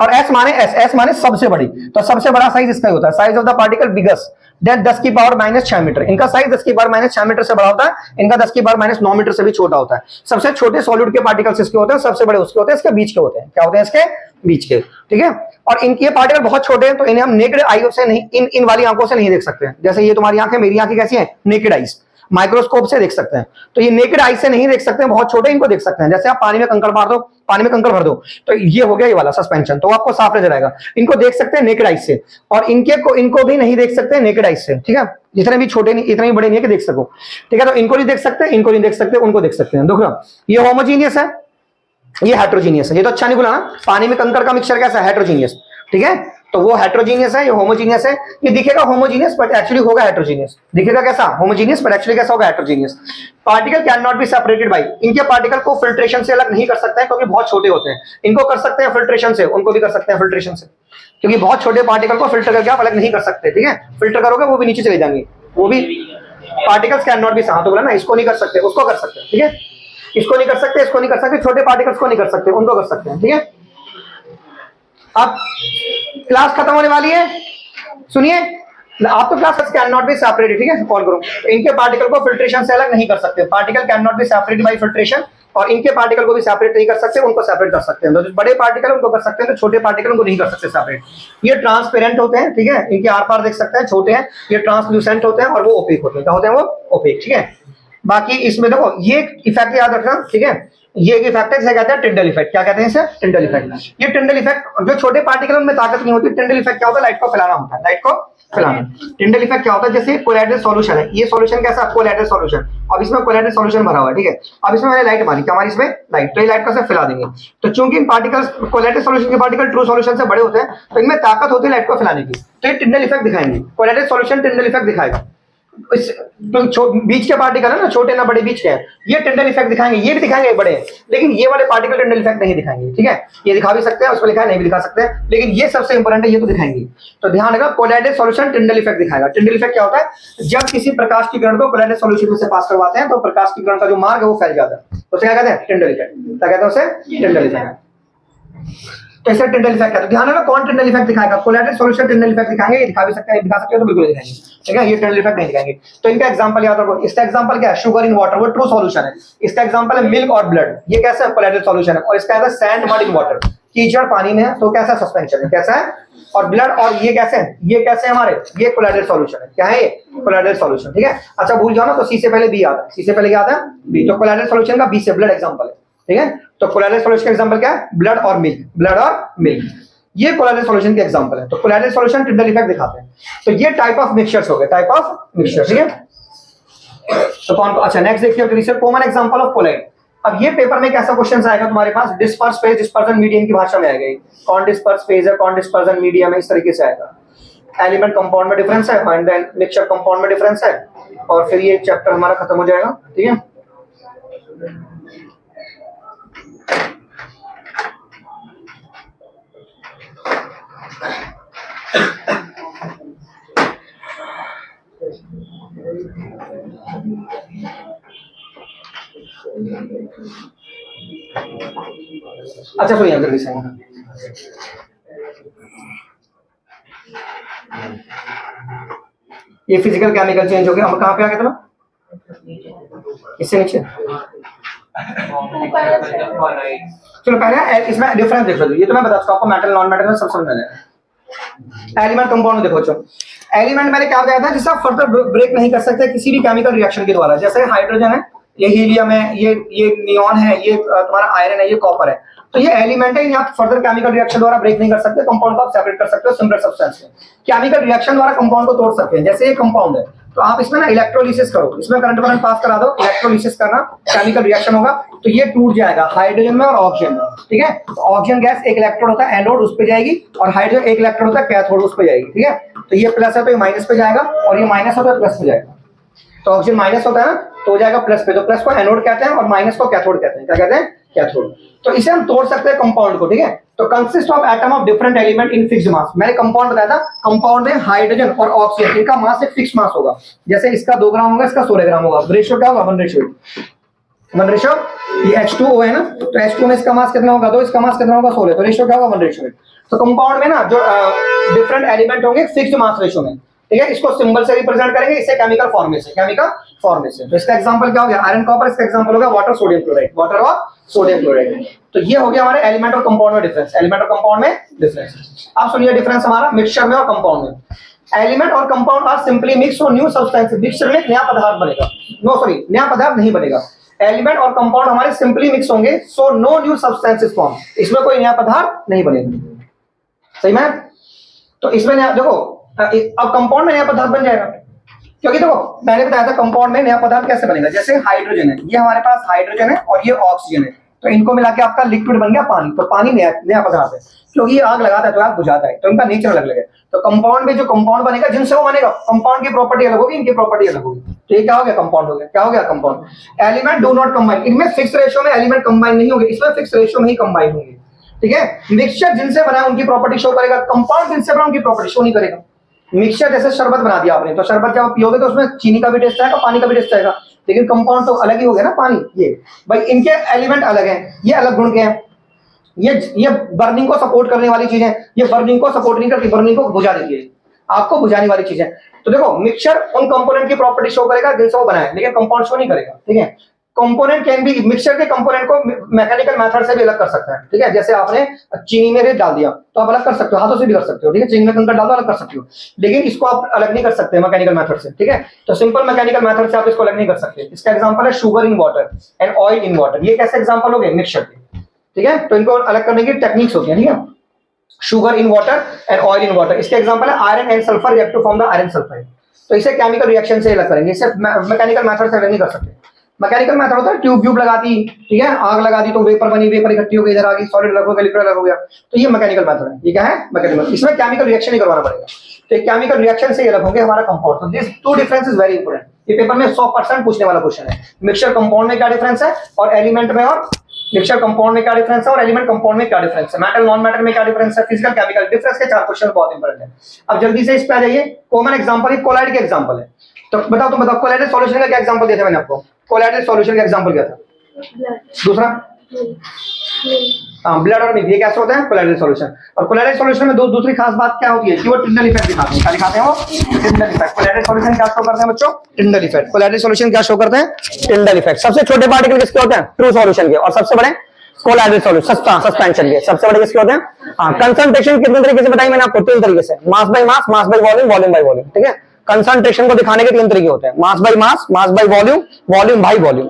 और एस माने एस माने सबसे बड़ी, तो सबसे बड़ा साइज इसका ही होता है, size of the particle biggest, that 10 की पावर -6 मीटर, इनका साइज 10 की पावर -6 मीटर से बड़ा होता है, इनका 10 की पावर -9 मीटर से भी छोटा होता है। सबसे छोटे सॉलिड के पार्टिकल्स इसके होते हैं, सबसे बड़े उसके होते हैं, इसके बीच के होते हैं, क्या होते हैं, इसके बीच के, ठीक है। और इनके पार्टिकल बहुत छोटे हैं, तो इन्हें हम नेकेड आई से नहीं, इन वाली आंखों से नहीं देख सकते हैं, जैसे ये तुम्हारी आंखें, मेरी आंखें कैसी है, नेकेड आईज, माइक्रोस्कोप से देख सकते हैं, तो ये नेकेड आई से नहीं देख सकते हैं, बहुत छोटे, इनको देख सकते हैं। जैसे आप पानी में कंकड़ मार दो, पानी में कंकड़ भर दो, तो ये हो गया ये वाला सस्पेंशन, तो आपको साफ नजर आएगा, इनको देख सकते हैं नेकेड आई से, और इनको भी नहीं देख सकते नेकेड आई से, ठीक है। जितने भी छोटे नहीं, इतने भी बड़े नहीं है कि देख सको, ठीक है। तो इनको नहीं देख सकते, इनको नहीं देख सकते, उनको देख सकते हैं। देखो ये होमोजीनियस है, ये हेट्रोजीनियस है, ये तो अच्छा नहीं बोला ना, पानी में कंकड़ का मिक्सचर कैसा है, हेट्रोजीनियस, ठीक है। तो वो हेट्रोजीनियस है, ये होमोजीनियस है, ये दिखेगा होमोजीनियस बट एक्चुअली होगा हेट्रोजीनियस, दिखेगा कैसा, होमोजीनियस बट एक्चुअली कैसा होगा, heterogeneous. Particle can not be separated by, इनके पार्टिकल को फिल्ट्रेशन से अलग नहीं कर सकते हैं, क्योंकि बहुत छोटे होते हैं। इनको कर सकते हैं फिल्ट्रेशन से, उनको भी कर सकते हैं फिल्ट्रेशन से, क्योंकि बहुत छोटे पार्टिकल को फिल्टर करके आप अलग नहीं कर सकते, ठीक है। फिल्टर करोगे वो भी नीचे चले जाएंगे, वो भी पार्टिकल्स कैन नॉट बी, हाँ तो बोला ना, इसको नहीं कर सकते, उसको कर सकते हैं, ठीक है। इसको नहीं कर सकते, इसको नहीं कर सकते, छोटे पार्टिकल्स को नहीं कर सकते, उनको कर सकते हैं, ठीक है। अब क्लास खत्म होने वाली है, सुनिए, आप तो class can not be separated, ठीक है, कॉल करो। तो इनके पार्टिकल को फिल्ट्रेशन से अलग नहीं कर सकते, particle can not be separated by filtration, और इनके पार्टिकल को भी सेपरेट नहीं कर सकते, उनको सेपरेट कर सकते हैं। तो जो बड़े पार्टिकल उनको कर सकते हैं, तो छोटे पार्टिकल उनको नहीं कर सकते सेपरेट। ये ट्रांसपेरेंट होते हैं, ठीक है, इनके आर पार देख सकते हैं, छोटे हैं। ये ट्रांसल्यूसेंट होते हैं और वो ओपेक होते हैं। क्या होते हैं? वो ओपेक, ठीक है। बाकी इसमें देखो ये इफेक्ट याद रखना, ठीक है। ये एक इफेक्ट है, इसे कहते हैं टिंडल इफेक्ट। क्या कहते हैं इसे? Tyndall effect. ये टिंडल इफेक्ट, जो छोटे पार्टिकल में ताकत नहीं होती, टिंडल इफेक्ट क्या होता है? लाइट को फैलाना होता है, लाइट को फैलाना। टिंडल इफेक्ट क्या होता है? जैसे कोलाइडल सॉल्यूशन है, ये सॉल्यूशन कैसा? Colloidal solution. अब इसमें कोलाइडल सॉल्यूशन भरा हुआ है, ठीक है। अब इसमें मैंने लाइट मारी, क्या हमारी इसमें? लाइट। तो ये लाइट कैसे फैला देंगे? तो चूंकि इन पार्टिकल्स, कोलाइडल सॉल्यूशन के पार्टिकल ट्रू सॉल्यूशन से बड़े होते हैं, तो इनमें ताकत होती है लाइट को फैलाने की, तो ये टिंडल इफेक्ट दिखाएंगे। कोलाइडल सॉल्यूशन टिंडल इफेक्ट दिखाएगा। तो बीच के पार्टिकल है ना, छोटे ना बड़े बीच के हैं, ये टिंडल इफेक्ट दिखाएंगे, ये भी दिखाएंगे बड़े, लेकिन ये वाले पार्टिकल टिंडल इफेक्ट नहीं दिखाएंगे, ठीक है। ये दिखा भी सकते हैं, उसको लिखा है, नहीं भी दिखा सकते हैं, लेकिन ये सबसे इंपॉर्टेंट है, ये तो दिखाएंगे। तो ध्यान रखना, कोलाइडल सॉल्यूशन टिंडल इफेक्ट दिखाएगा। टिंडल इफेक्ट क्या होता है? जब किसी प्रकाश की किरण को कोलाइडल सॉल्यूशन में से पास करवाते हैं, तो प्रकाश की किरण का जो मार्ग है वो फैल जाता है, उसे क्या कहते हैं? Tyndall effect. क्या कहते हैं उसे? Tyndall effect. तो इसे टिंडल इफेक्ट है। तो ध्यान रखना, कौन टिंडल इफेक्ट दिखाएगा? कोलाइडल सॉल्यूशन टिंडल इफेक्ट दिखाएंगे। ये दिखा भी सकते हैं, दिखा सकते हो तो बिल्कुल दिखाएंगे, ठीक है। ये टिंडल इफेक्ट नहीं दिखाएंगे। तो इनका एग्जांपल याद रखो। इसका एग्जांपल क्या है? शुगर इन वाटर, वो ट्रू सॉल्यूशन है। इसका एग्जांपल है मिल्क और ब्लड, ये कैसा है? कोलाइडल सॉल्यूशन है। और इसका है सैंड मड इन वाटर, कीचड़ पानी में है, तो कैसा सस्पेंशन है? कैसा है? और ब्लड, और ये कैसे है? ये कैसे है हमारे? ये कोलाइडल सॉल्यूशन है। क्या है ये? कोलाइडल सॉल्यूशन, ठीक है। अच्छा भूल जाओ ना, तो सी से पहले बी आता है, सी से पहले क्या आता है? बी। तो कोलाइडल सॉल्यूशन का बी से ब्लड एग्जांपल है, ठीक है। तो कोलाइडल सॉल्यूशन का एग्जांपल क्या है? ब्लड और मिल्क, ब्लड और मिल्क, ये कोलाइडल सॉल्यूशन के एग्जांपल है। तो कोलाइडल सॉल्यूशन टिंडल इफेक्ट दिखाते हैं। तो ये टाइप ऑफ मिक्सचर्स हो गए, टाइप ऑफ मिक्सचर, ठीक है। तो कौन? अच्छा नेक्स्ट देखिए, glycerol common example of colloid. अब ये पेपर में कैसा क्वेश्चन आएगा तुम्हारे पास? डिस्पर्स फेज, डिस्पर्जन मीडियम की भाषा में आएगा। कौन डिस्पर्स फेज है, कौन डिस्पर्जन मीडियम है, इस तरीके से आएगा। एलिमेंट कंपाउंड में डिफरेंस है, एंड देन मिक्सचर कंपाउंड में डिफरेंस है, और फिर ये चैप्टर हमारा खत्म हो जाएगा, ठीक है। अच्छा सुनिए जल्दी से, ये फिजिकल केमिकल चेंज हो गया। हम कहाँ पे आ गए थे ना? इससे नीचे। चलो पहले इसमें डिफरेंस देख लो। ये तो मैं बता चुका आपको, मेटल नॉन मेटल में सब समझ में आएगा। एलिमेंट कंपाउंड देखो, चलो एलिमेंट मैंने क्या बताया था, जिससे आप फर्दर ब्रेक नहीं कर सकते किसी भी केमिकल रिएक्शन के द्वारा। जैसे हाइड्रोजन है, ये हीलियम है, ये नियॉन है, ये तुम्हारा आयरन है, ये कॉपर है। तो ये एलिमेंट है, आप फर्दर केमिकल रिएक्शन द्वारा ब्रेक नहीं कर सकते। कंपाउंड को आप सेपरेट कर सकते हो सिमिलर सब्सटेंस में। केमिकल रिएक्शन द्वारा कंपाउंड को तोड़ सकते हैं। जैसे ये कंपाउंड है, तो आप इसमें ना इलेक्ट्रोलिसिस करो, इसमें करंट पास करा दो, इलेक्ट्रोलिसिस करना, केमिकल रिएक्शन होगा, तो ये टूट जाएगा हाइड्रोजन में और ऑक्सीजन में, ठीक है। तो ऑक्सीजन गैस एक इलेक्ट्रोड होता है एनोड, उस पे जाएगी, और हाइड्रोजन एक इलेक्ट्रोड होता है कैथोड, उस पे जाएगी, ठीक है। तो ये प्लस है तो ये माइनस पे जाएगा, और ये माइनस होता है प्लस पे जाएगा। तो ऑक्सीजन माइनस होता है ना, तो हो जाएगा प्लस पे। तो प्लस को एनोड कहते हैं और माइनस को कैथोड कहते हैं। क्या कहते हैं? कैथोड। तो इसे हम तोड़ सकते हैं कंपाउंड को, ठीक है। तो consist of atom of different element in fixed mass. मैंने कंपाउंड बताया था, कंपाउंड में हाइड्रोजन और ऑक्सीजन, इनका मास एक फिक्स मास होगा। जैसे इसका 2 ग्राम होगा, इसका 16 ग्राम होगा। रेशियो क्या होगा? 1:8। ये H2O है ना, तो H2O में इसका मास कितना होगा? 2, इसका मास कितना होगा? 16। तो रेशियो क्या होगा? 1:8। तो कंपाउंड में ना जो डिफरेंट एलिमेंट होंगे फिक्स्ड मास रेशियो में, ठीक है। इसको सिंबल से रिप्रेजेंट करेंगे, इससे केमिकल फॉर्मेशन, केमिकल फॉर्मेशन। तो इसका एग्जांपल क्या हो गया? Iron copper. इसका एग्जांपल होगा वाटर सोडियम क्लोराइड, वाटर और सोडियम क्लोराइड। तो ये हो गया हमारे एलिमेंट और कंपाउंड में डिफरेंस, एलिमेंट और कंपाउंड में डिफरेंस। अब सुनिए डिफरेंस हमारा मिक्सचर में और कंपाउंड में। एलिमेंट और कंपाउंड आर सिंपली मिक्स और न्यू सब्सटेंस। मिक्सचर में नया पदार्थ बनेगा, नो सॉरी नया पदार्थ नहीं बनेगा। एलिमेंट और कंपाउंड हमारे सिंपली मिक्स होंगे, so no new substances form. इसमें कोई नया पदार्थ नहीं बनेगा, सही में। तो इसमें नया देखो, अब कंपाउंड में नया पदार्थ बन जाएगा, क्योंकि देखो मैंने बताया था कंपाउंड में नया पदार्थ कैसे बनेगा। जैसे हाइड्रोजन है, ये हमारे पास हाइड्रोजन है और ये ऑक्सीजन है, तो इनको मिला के आपका लिक्विड बन गया पानी। तो पानी नया पदार्थ है, क्योंकि ये आग लगाता है तो आग बुझाता है, तो इनका नेचर अलग अलग है। तो कंपाउंड में जो कंपाउंड बनेगा, जिनसे वो बनेगा, कंपाउंड की प्रॉपर्टी अलग होगी, इनकी प्रॉपर्टी अलग होगी। तो ये क्या हो गया? कंपाउंड हो गया। क्या हो गया? Compound. Element do not combine. इनमें फिक्स रेशियो में एलिमेंट कंबाइन नहीं होंगे, इसमें फिक्स रेशियो में ही कंबाइन होंगे, ठीक है। मिक्सचर जिनसे बना है उनकी प्रॉपर्टी शो करेगा, कंपाउंड जिनसे बना उनकी प्रॉपर्टी शो नहीं करेगा। मिक्सचर जैसे शरबत बना दिया आपने, तो शरबत जब आप पियोगे तो उसमें चीनी का भी टेस्ट आएगा, पानी का भी टेस्ट आएगा, लेकिन कंपाउंड तो अलग ही हो गया ना। पानी, ये भाई इनके एलिमेंट अलग हैं, ये अलग गुण के हैं। ये बर्निंग को सपोर्ट करने वाली चीज है, ये बर्निंग को सपोर्ट नहीं करती, बर्निंग को बुझा देती है, आपको बुझाने वाली चीज है। तो देखो मिक्सचर उन कंपोनेंट की प्रॉपर्टी शो करेगा जिनसे वो बना है, लेकिन कंपाउंड शो नहीं करेगा, ठीक है। कंपोनेंट कैन बी, मिक्सचर के कंपोनेंट को मैकेनिकल मेथड से भी अलग कर सकते हैं, ठीक है। जैसे आपने चीनी में रेत डाल दिया तो आप अलग कर सकते हो, हाथों से भी कर सकते हो, ठीक है। चीनी में कंकड़ डाल दो, अलग कर सकते हो, लेकिन इसको आप अलग नहीं कर सकते मैकेनिकल मेथड से, ठीक है। तो सिंपल मैकेनिकल मेथड से आप इसको अलग नहीं कर सकते। इसका एग्जांपल है sugar in water and oil in water. ये कैसे एग्जांपल हो गए मिक्सचर के, ठीक है। तो इनको अलग करने की टेक्निक्स होती है, ठीक है। Sugar in water and oil in water, इसके एग्जांपल है iron and sulphur react to form the iron sulphide. तो इसे केमिकल रिएक्शन से अलग करेंगे, इसे मैकेनिकल मेथड से अलग नहीं कर सकते। मैकेनिकल मेथड होता है ट्यूब लगा दी, ठीक है, आग लगा दी तो वेपर बनी, वेपर इकट्ठी हो गई, इधर आ गई, सॉलिड अलग हो गया, लिक्विड अलग हो गया। तो ये मैकेनिकल मेथड है। ये क्या है? मैकेनिकल। इसमें केमिकल रिएक्शन नहीं करवाना पड़ेगा, तो केमिकल रिएक्शन से अलग होंगे हमारा कंपाउंड। तो this two difference is very important. ये पेपर में 100% पूछने वाला क्वेश्चन है। मिक्सचर कंपाउंड में क्या डिफरेंस है और एलिमेंट में, और मिक्सचर कंपाउंड में क्या डिफरेंस है और एलिमेंट कंपाउंड में क्या डिफरेंस है, मेटल नॉन मेटल में क्या डिफरेंस है, फिजिकल केमिकल डिफरेंस के 4 क्वेश्चन बहुत इंपॉर्टेंट है। अब जल्दी से इस पे आ जाइए। कॉमन एग्जांपल है, कोलाइड के एग्जांपल है। तो बताओ, तुम बताओ कोलाइडल सॉल्यूशन का क्या एग्जांपल दिया था मैंने आपको? कोलाइडल सॉल्यूशन का एग्जांपल क्या था? दूसरा ब्लड और मिल्क। ये कैसे होता है? Colloidal solution. और कोलाइडल सॉल्यूशन में दूसरी खास बात क्या होती है कि वो टिंडल इफेक्ट दिखाते हैं। क्या दिखाते हैं वो? Tyndall effect. कोलाइडल सॉल्यूशन क्या शो करते हैं बच्चों? Tyndall effect. कोलाइडल सॉल्यूशन क्या शो करते हैं? Tyndall effect. सबसे छोटे पार्टिकल किसके होते हैं? ट्रू सॉल्यूशन के। और सबसे बड़े कोलाइडल सॉल्यूशन, सस्पेंशन के। सबसे बड़े किसके होते हैं? हाँ। कंसंट्रेशन कितने तरीके से बताई मैंने आपको? 3 तरीके से, mass by mass, mass by volume, volume by volume, ठीक है। कंसंट्रेशन को दिखाने के 3 तरीके होते हैं, mass by mass, mass by volume, volume by volume.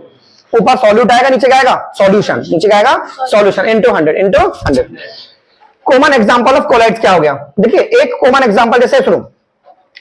ऊपर सॉल्यूट आएगा, नीचे क्या आएगा? सॉल्यूशन। नीचे क्या आएगा? Solution into 100। Common example of colloids क्या हो गया? देखिए एक कॉमन एग्जांपल जैसे शुरू,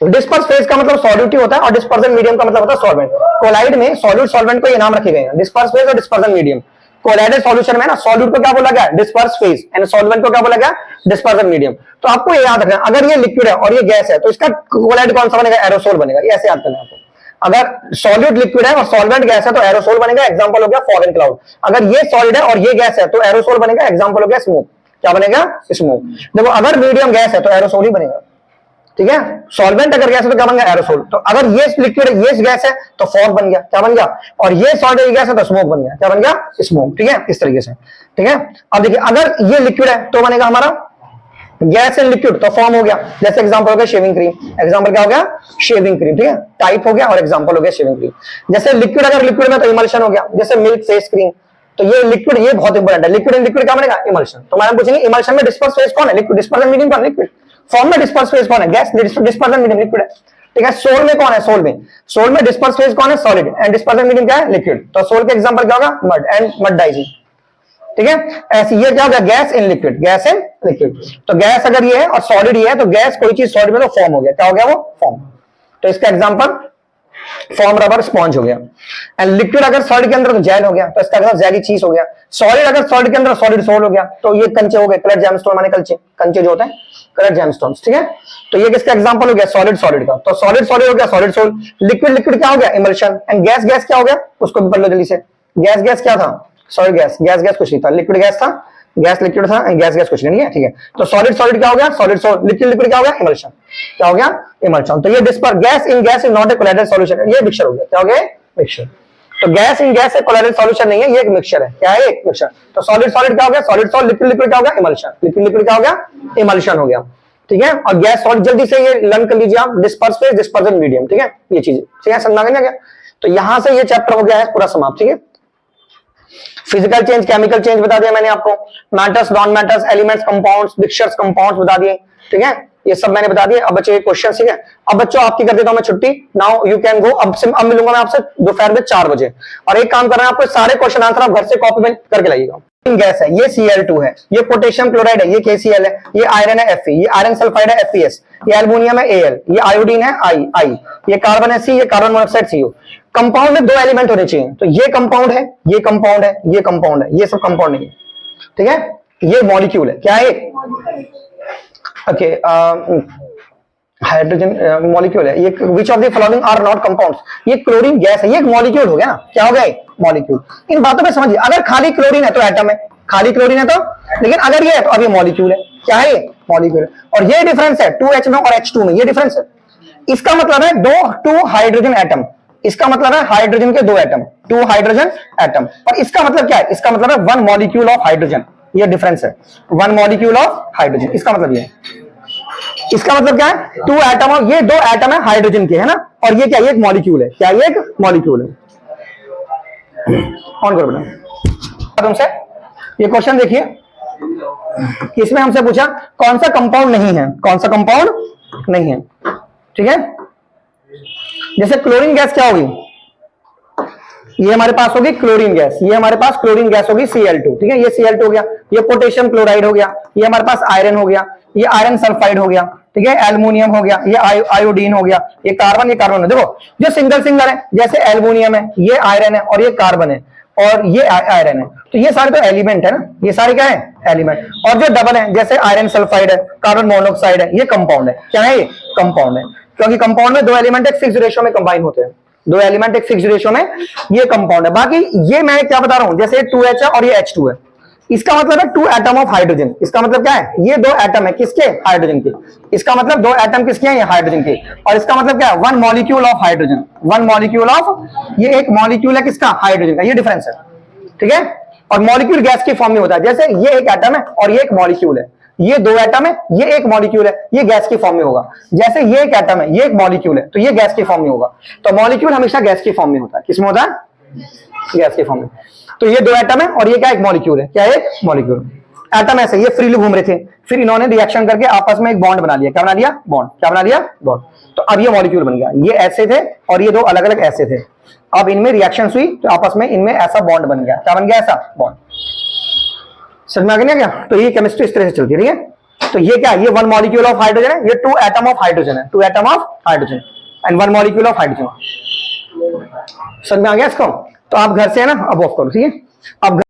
डिस्पर्स फेज का मतलब सॉल्यूट ही होता है और डिस्पर्जन मीडियम का मतलब होता है सॉल्वेंट। कोलाइड में सॉल्यूट सॉल्वेंट को ये नाम रखे गए हैं, डिस्पर्स फेज और डिस्पर्जन मीडियम। कोलाइडल सॉल्यूशन में ना सॉल्यूट को क्या बोला गया? डिस्पर्स फेज, एंड सॉल्वेंट को क्या बोला गया? Dispersion medium. तो आपको ये याद रखना, अगर ये लिक्विड है और ये गैस है तो इसका कोलाइड कौन सा बनेगा? एरोसोल बनेगा। ये ऐसे याद करना है आपको। अगर सॉल्यूट लिक्विड है और सॉल्वेंट गैस है तो एरोसोल बनेगा, एग्जांपल हो गया फॉग एंड क्लाउड। अगर ये सॉलिड है और ये गैस है तो एरोसोल बनेगा, एग्जांपल हो गया स्मोक। क्या बनेगा? स्मोक। देखो अगर मीडियम गैस है तो एरोसोल ही बनेगा, ठीक है। सॉल्वेंट अगर गैस है तो क्या बन गया? एरोसोल। तो अगर ये लिक्विड है, ये गैस है तो फॉग बन गया। क्या बन गया? और ये सॉलिड गैस है तो स्मोक बन गया। क्या बन गया? स्मोक, ठीक है। इस तरीके से, ठीक है। अब देखिए अगर ये लिक्विड है तो बनेगा हमारा गैस एंड लिक्विड, तो फॉर्म हो गया। जैसे एग्जांपल हो गया शेविंग क्रीम। एग्जांपल क्या हो गया? शेविंग क्रीम, ठीक है। टाइप हो गया और एग्जांपल हो गया शेविंग क्रीम। जैसे लिक्विड अगर लिक्विड में तो इमल्शन हो गया, जैसे मिल्क फेस क्रीम। तो ये लिक्विड, ये बहुत इंपॉर्टेंट है। लिक्विड एंड लिक्विड क्या बनेगा? इमल्शन। तो मैडम पूछेंगे इमल्शन में डिस्पर्स फेज कौन है? लिक्विड। डिस्पर्जन मीडियम कौन है? लिक्विड। फॉर्म में डिस्पर्स फेज कौन है? गैस। डिस्पर्जन मीडियम लिक्विड है, ठीक है। सोल में कौन है? सोल में, सोल में डिस्पर्स फेज कौन है? सॉलिड, एंड डिस्पर्जन मीडियम क्या है? लिक्विड। तो सोल के एग्जांपल क्या होगा? मड एंड मड डाइजिंग, ठीक है। ऐसे ये क्या हो गया? Gas in liquid, gas in liquid. तो गैस अगर ये है और सॉलिड ये है तो गैस कोई चीज सॉलिड में तो फॉर्म हो गया। क्या हो गया? वो फॉर्म। तो इसका एग्जांपल फॉर्म, रबर, स्पॉन्ज हो गया। एंड लिक्विड अगर सॉलिड के अंदर तो जेल हो गया, तो इसका मतलब जेली चीज हो गया। सॉलिड अगर सॉलिड के अंदर सॉलिड सोल हो गया, तो ये कंचे हो गए, कलर जेमस्टोन माने कंचे, कंचे जो होते हैं कलर जेमस्टोन्स, ठीक है। तो ये किसका एग्जांपल हो गया? सॉलिड सॉलिड का। तो सॉलिड सॉलिड हो गया, सॉलिड सोल। लिक्विड लिक्विड क्या हो गया? इमल्शन। एंड गैस गैस क्या हो गया? उसको भी पढ़ लो जल्दी से। गैस गैस क्या था? सॉलिड गैस, गैस गैस कुछ नहीं था, लिक्विड गैस था, गैस लिक्विड था, गैस गैस कुछ नहीं है, ठीक है। तो सॉलिड सॉलिड क्या हो गया? Solid solid. लिक्विड लिक्विड क्या हो गया? इमल्शन। क्या हो गया? इमल्शन। तो ये disperse gas in gas is not a colloidal solution, ये मिक्सचर हो गया। क्या हो गया? मिक्सचर। तो gas in gas A colloidal solution नहीं है, ये एक मिक्सचर है। क्या है? एक मिक्सचर। तो सॉलिड सॉलिड क्या हो गया? Solid solid. लिक्विड लिक्विड क्या हो गया? इमल्शन। लिक्विड लिक्विड क्या हो गया? इमल्शन हो गया, ठीक है। और गैस सॉलिड, जल्दी से ये लर्न कर लीजिए आप, डिस्पर्स फेज, डिस्पर्जन मीडियम, ठीक है। ये चीज ठीक है, समझ में आ गया? तो यहां से ये चैप्टर हो गया है पूरा समाप्त, ठीक है। फिजिकल चेंज, केमिकल चेंज बता दिया मैंने आपको, matters, non metals, elements, compounds, mixtures, compounds बता दिए, ठीक है। ये सब मैंने बता दिया। अब बच्चे क्वेश्चन, ठीक है। अब बच्चों आपकी कर देता हूं मैं छुट्टी, नाउ यू कैन गो। अब मिलूंगा मैं आपसे दोपहर में 4 बजे। और एक काम करना है, आपको सारे क्वेश्चन आंसर आप घर से कॉपी में करके लाइएगा। गैस है, ये Cl2 है, ये पोटेशियम क्लोराइड है, ये KCl है, ये आयरन है Fe, ये आयरन सल्फाइड है FeS, ये एल्युमिनियम है Al, ये आयोडीन है I, ये कार्बन है C, ये कार्बन मोनोऑक्साइड CO। कंपाउंड में 2 एलिमेंट होने चाहिए, तो ये कंपाउंड है, ये कंपाउंड है, ये कंपाउंड है, ये सब कंपाउंड नहीं है, ठीक है। ये मॉलिक्यूल है, क्या है? ओके, हाइड्रोजन मॉलिक्यूल है ये। Which of the following are not compounds, ये क्लोरीन गैस है, ये एक मॉलिक्यूल हो गया ना। क्या हो गया? मॉलिक्यूल। इन बातों पे समझिए, अगर खाली क्लोरीन है तो एटम है, खाली क्लोरीन है तो, लेकिन अगर ये है तो अब ये मॉलिक्यूल है। क्या है? ये मॉलिक्यूल है। और ये डिफरेंस है 2H में और H2 में, ये डिफरेंस है। इसका मतलब है 2 हाइड्रोजन एटम, इसका मतलब है हाइड्रोजन के 2 एटम, 2 हाइड्रोजन एटम। और इसका मतलब क्या है? इसका मतलब है 1 मॉलिक्यूल ऑफ हाइड्रोजन, ये डिफरेंस है, 1 मॉलिक्यूल ऑफ हाइड्रोजन। इसका मतलब ये है, इसका मतलब क्या है? 2 एटम, और ये 2 एटम है हाइड्रोजन के, है ना। और ये क्या? ये एक मॉलिक्यूल है। क्या? ये एक मॉलिक्यूल है। ऑन करो बेटा तुमसे ये क्वेश्चन देखिए, इसमें हमसे पूछा कौन सा कंपाउंड नहीं है, कौन सा कंपाउंड नहीं है, ठीक है। जैसे क्लोरीन गैस क्या होगी, ये हमारे पास होगी क्लोरीन गैस, ये हमारे पास क्लोरीन गैस होगी Cl2, ठीक है, ये Cl2 हो गया, ये पोटेशियम क्लोराइड हो गया, ये हमारे पास आयरन हो गया, ये आयरन सल्फाइड हो गया, ठीक है, एल्युमिनियम हो गया, ये आयोडीन हो गया, ये कार्बन है। देखो जो सिंगल सिंगल है, जैसे एल्युमिनियम है, ये आयरन है और ये कार्बन है और ये आयरन है, तो ये सारे तो एलिमेंट है ना, ये सारे क्या है एलिमेंट। और जो डबल है जैसे आयरन सल्फाइड है, कार्बन मोनोऑक्साइड है, ये कंपाउंड है, क्या है ये कंपाउंड है, क्योंकि कंपाउंड में दो एलिमेंट एक फिक्स रेशियो में कंबाइन होते हैं, दो एलिमेंट एक फिक्स रेशियो में, ये कंपाउंड है। बाकी ये मैं क्या बता रहा हूं, जैसे 2H है और ये H2 है, इसका मतलब है 2 एटम ऑफ हाइड्रोजन, इसका मतलब क्या है, ये दो एटम है किसके, हाइड्रोजन के, इसका मतलब दो एटम किसके हैं, ये हाइड्रोजन के, और इसका मतलब क्या है, one molecule of hydrogen, one molecule of, ये एक मॉलिक्यूल है किसका, हाइड्रोजन का, ये डिफरेंस है, ठीक है। और मॉलिक्यूल गैस के फॉर्म में होता है, जैसे ये एक एटम है और ये एक मॉलिक्यूल है, ये दो एटम है, ये एक मॉलिक्यूल है, ये गैस के फॉर्म में होगा, जैसे ये एक एटम है, ये एक मॉलिक्यूल है, तो ये गैस के फॉर्म में होगा, तो मॉलिक्यूल हमेशा गैस के फॉर्म में होता है, किसमें होता है, गैस के फॉर्म में। तो ये दो एटम है और ये क्या एक मॉलिक्यूल है, क्या है एक मॉलिक्यूल, एटम ऐसे ये फ्रीली घूम रहे थे, फिर इन्होंने रिएक्शन करके आपस में एक बॉन्ड बना लिया, क्या बना लिया, बॉन्ड, क्या बना लिया, बॉन्ड, तो अब ये मॉलिक्यूल बन गया, ये ऐसे थे और ये दो अलग अलग ऐसे थे, अब इनमें रिएक्शन हुई तो आपस में इनमें ऐसा बॉन्ड बन गया, क्या बन गया, ऐसा बॉन्ड, समझ में आ गया क्या। तो ये केमिस्ट्री इस तरह से चलती है, ठीक है। तो ये क्या है, ये वन मॉलिक्यूल ऑफ हाइड्रोजन है, ये टू एटम ऑफ हाइड्रोजन है, two atom of hydrogen and one molecule of hydrogen, समझ में आ गया इसको। तो आप घर से है ना, अब ऑफ करो, ठीक है। अब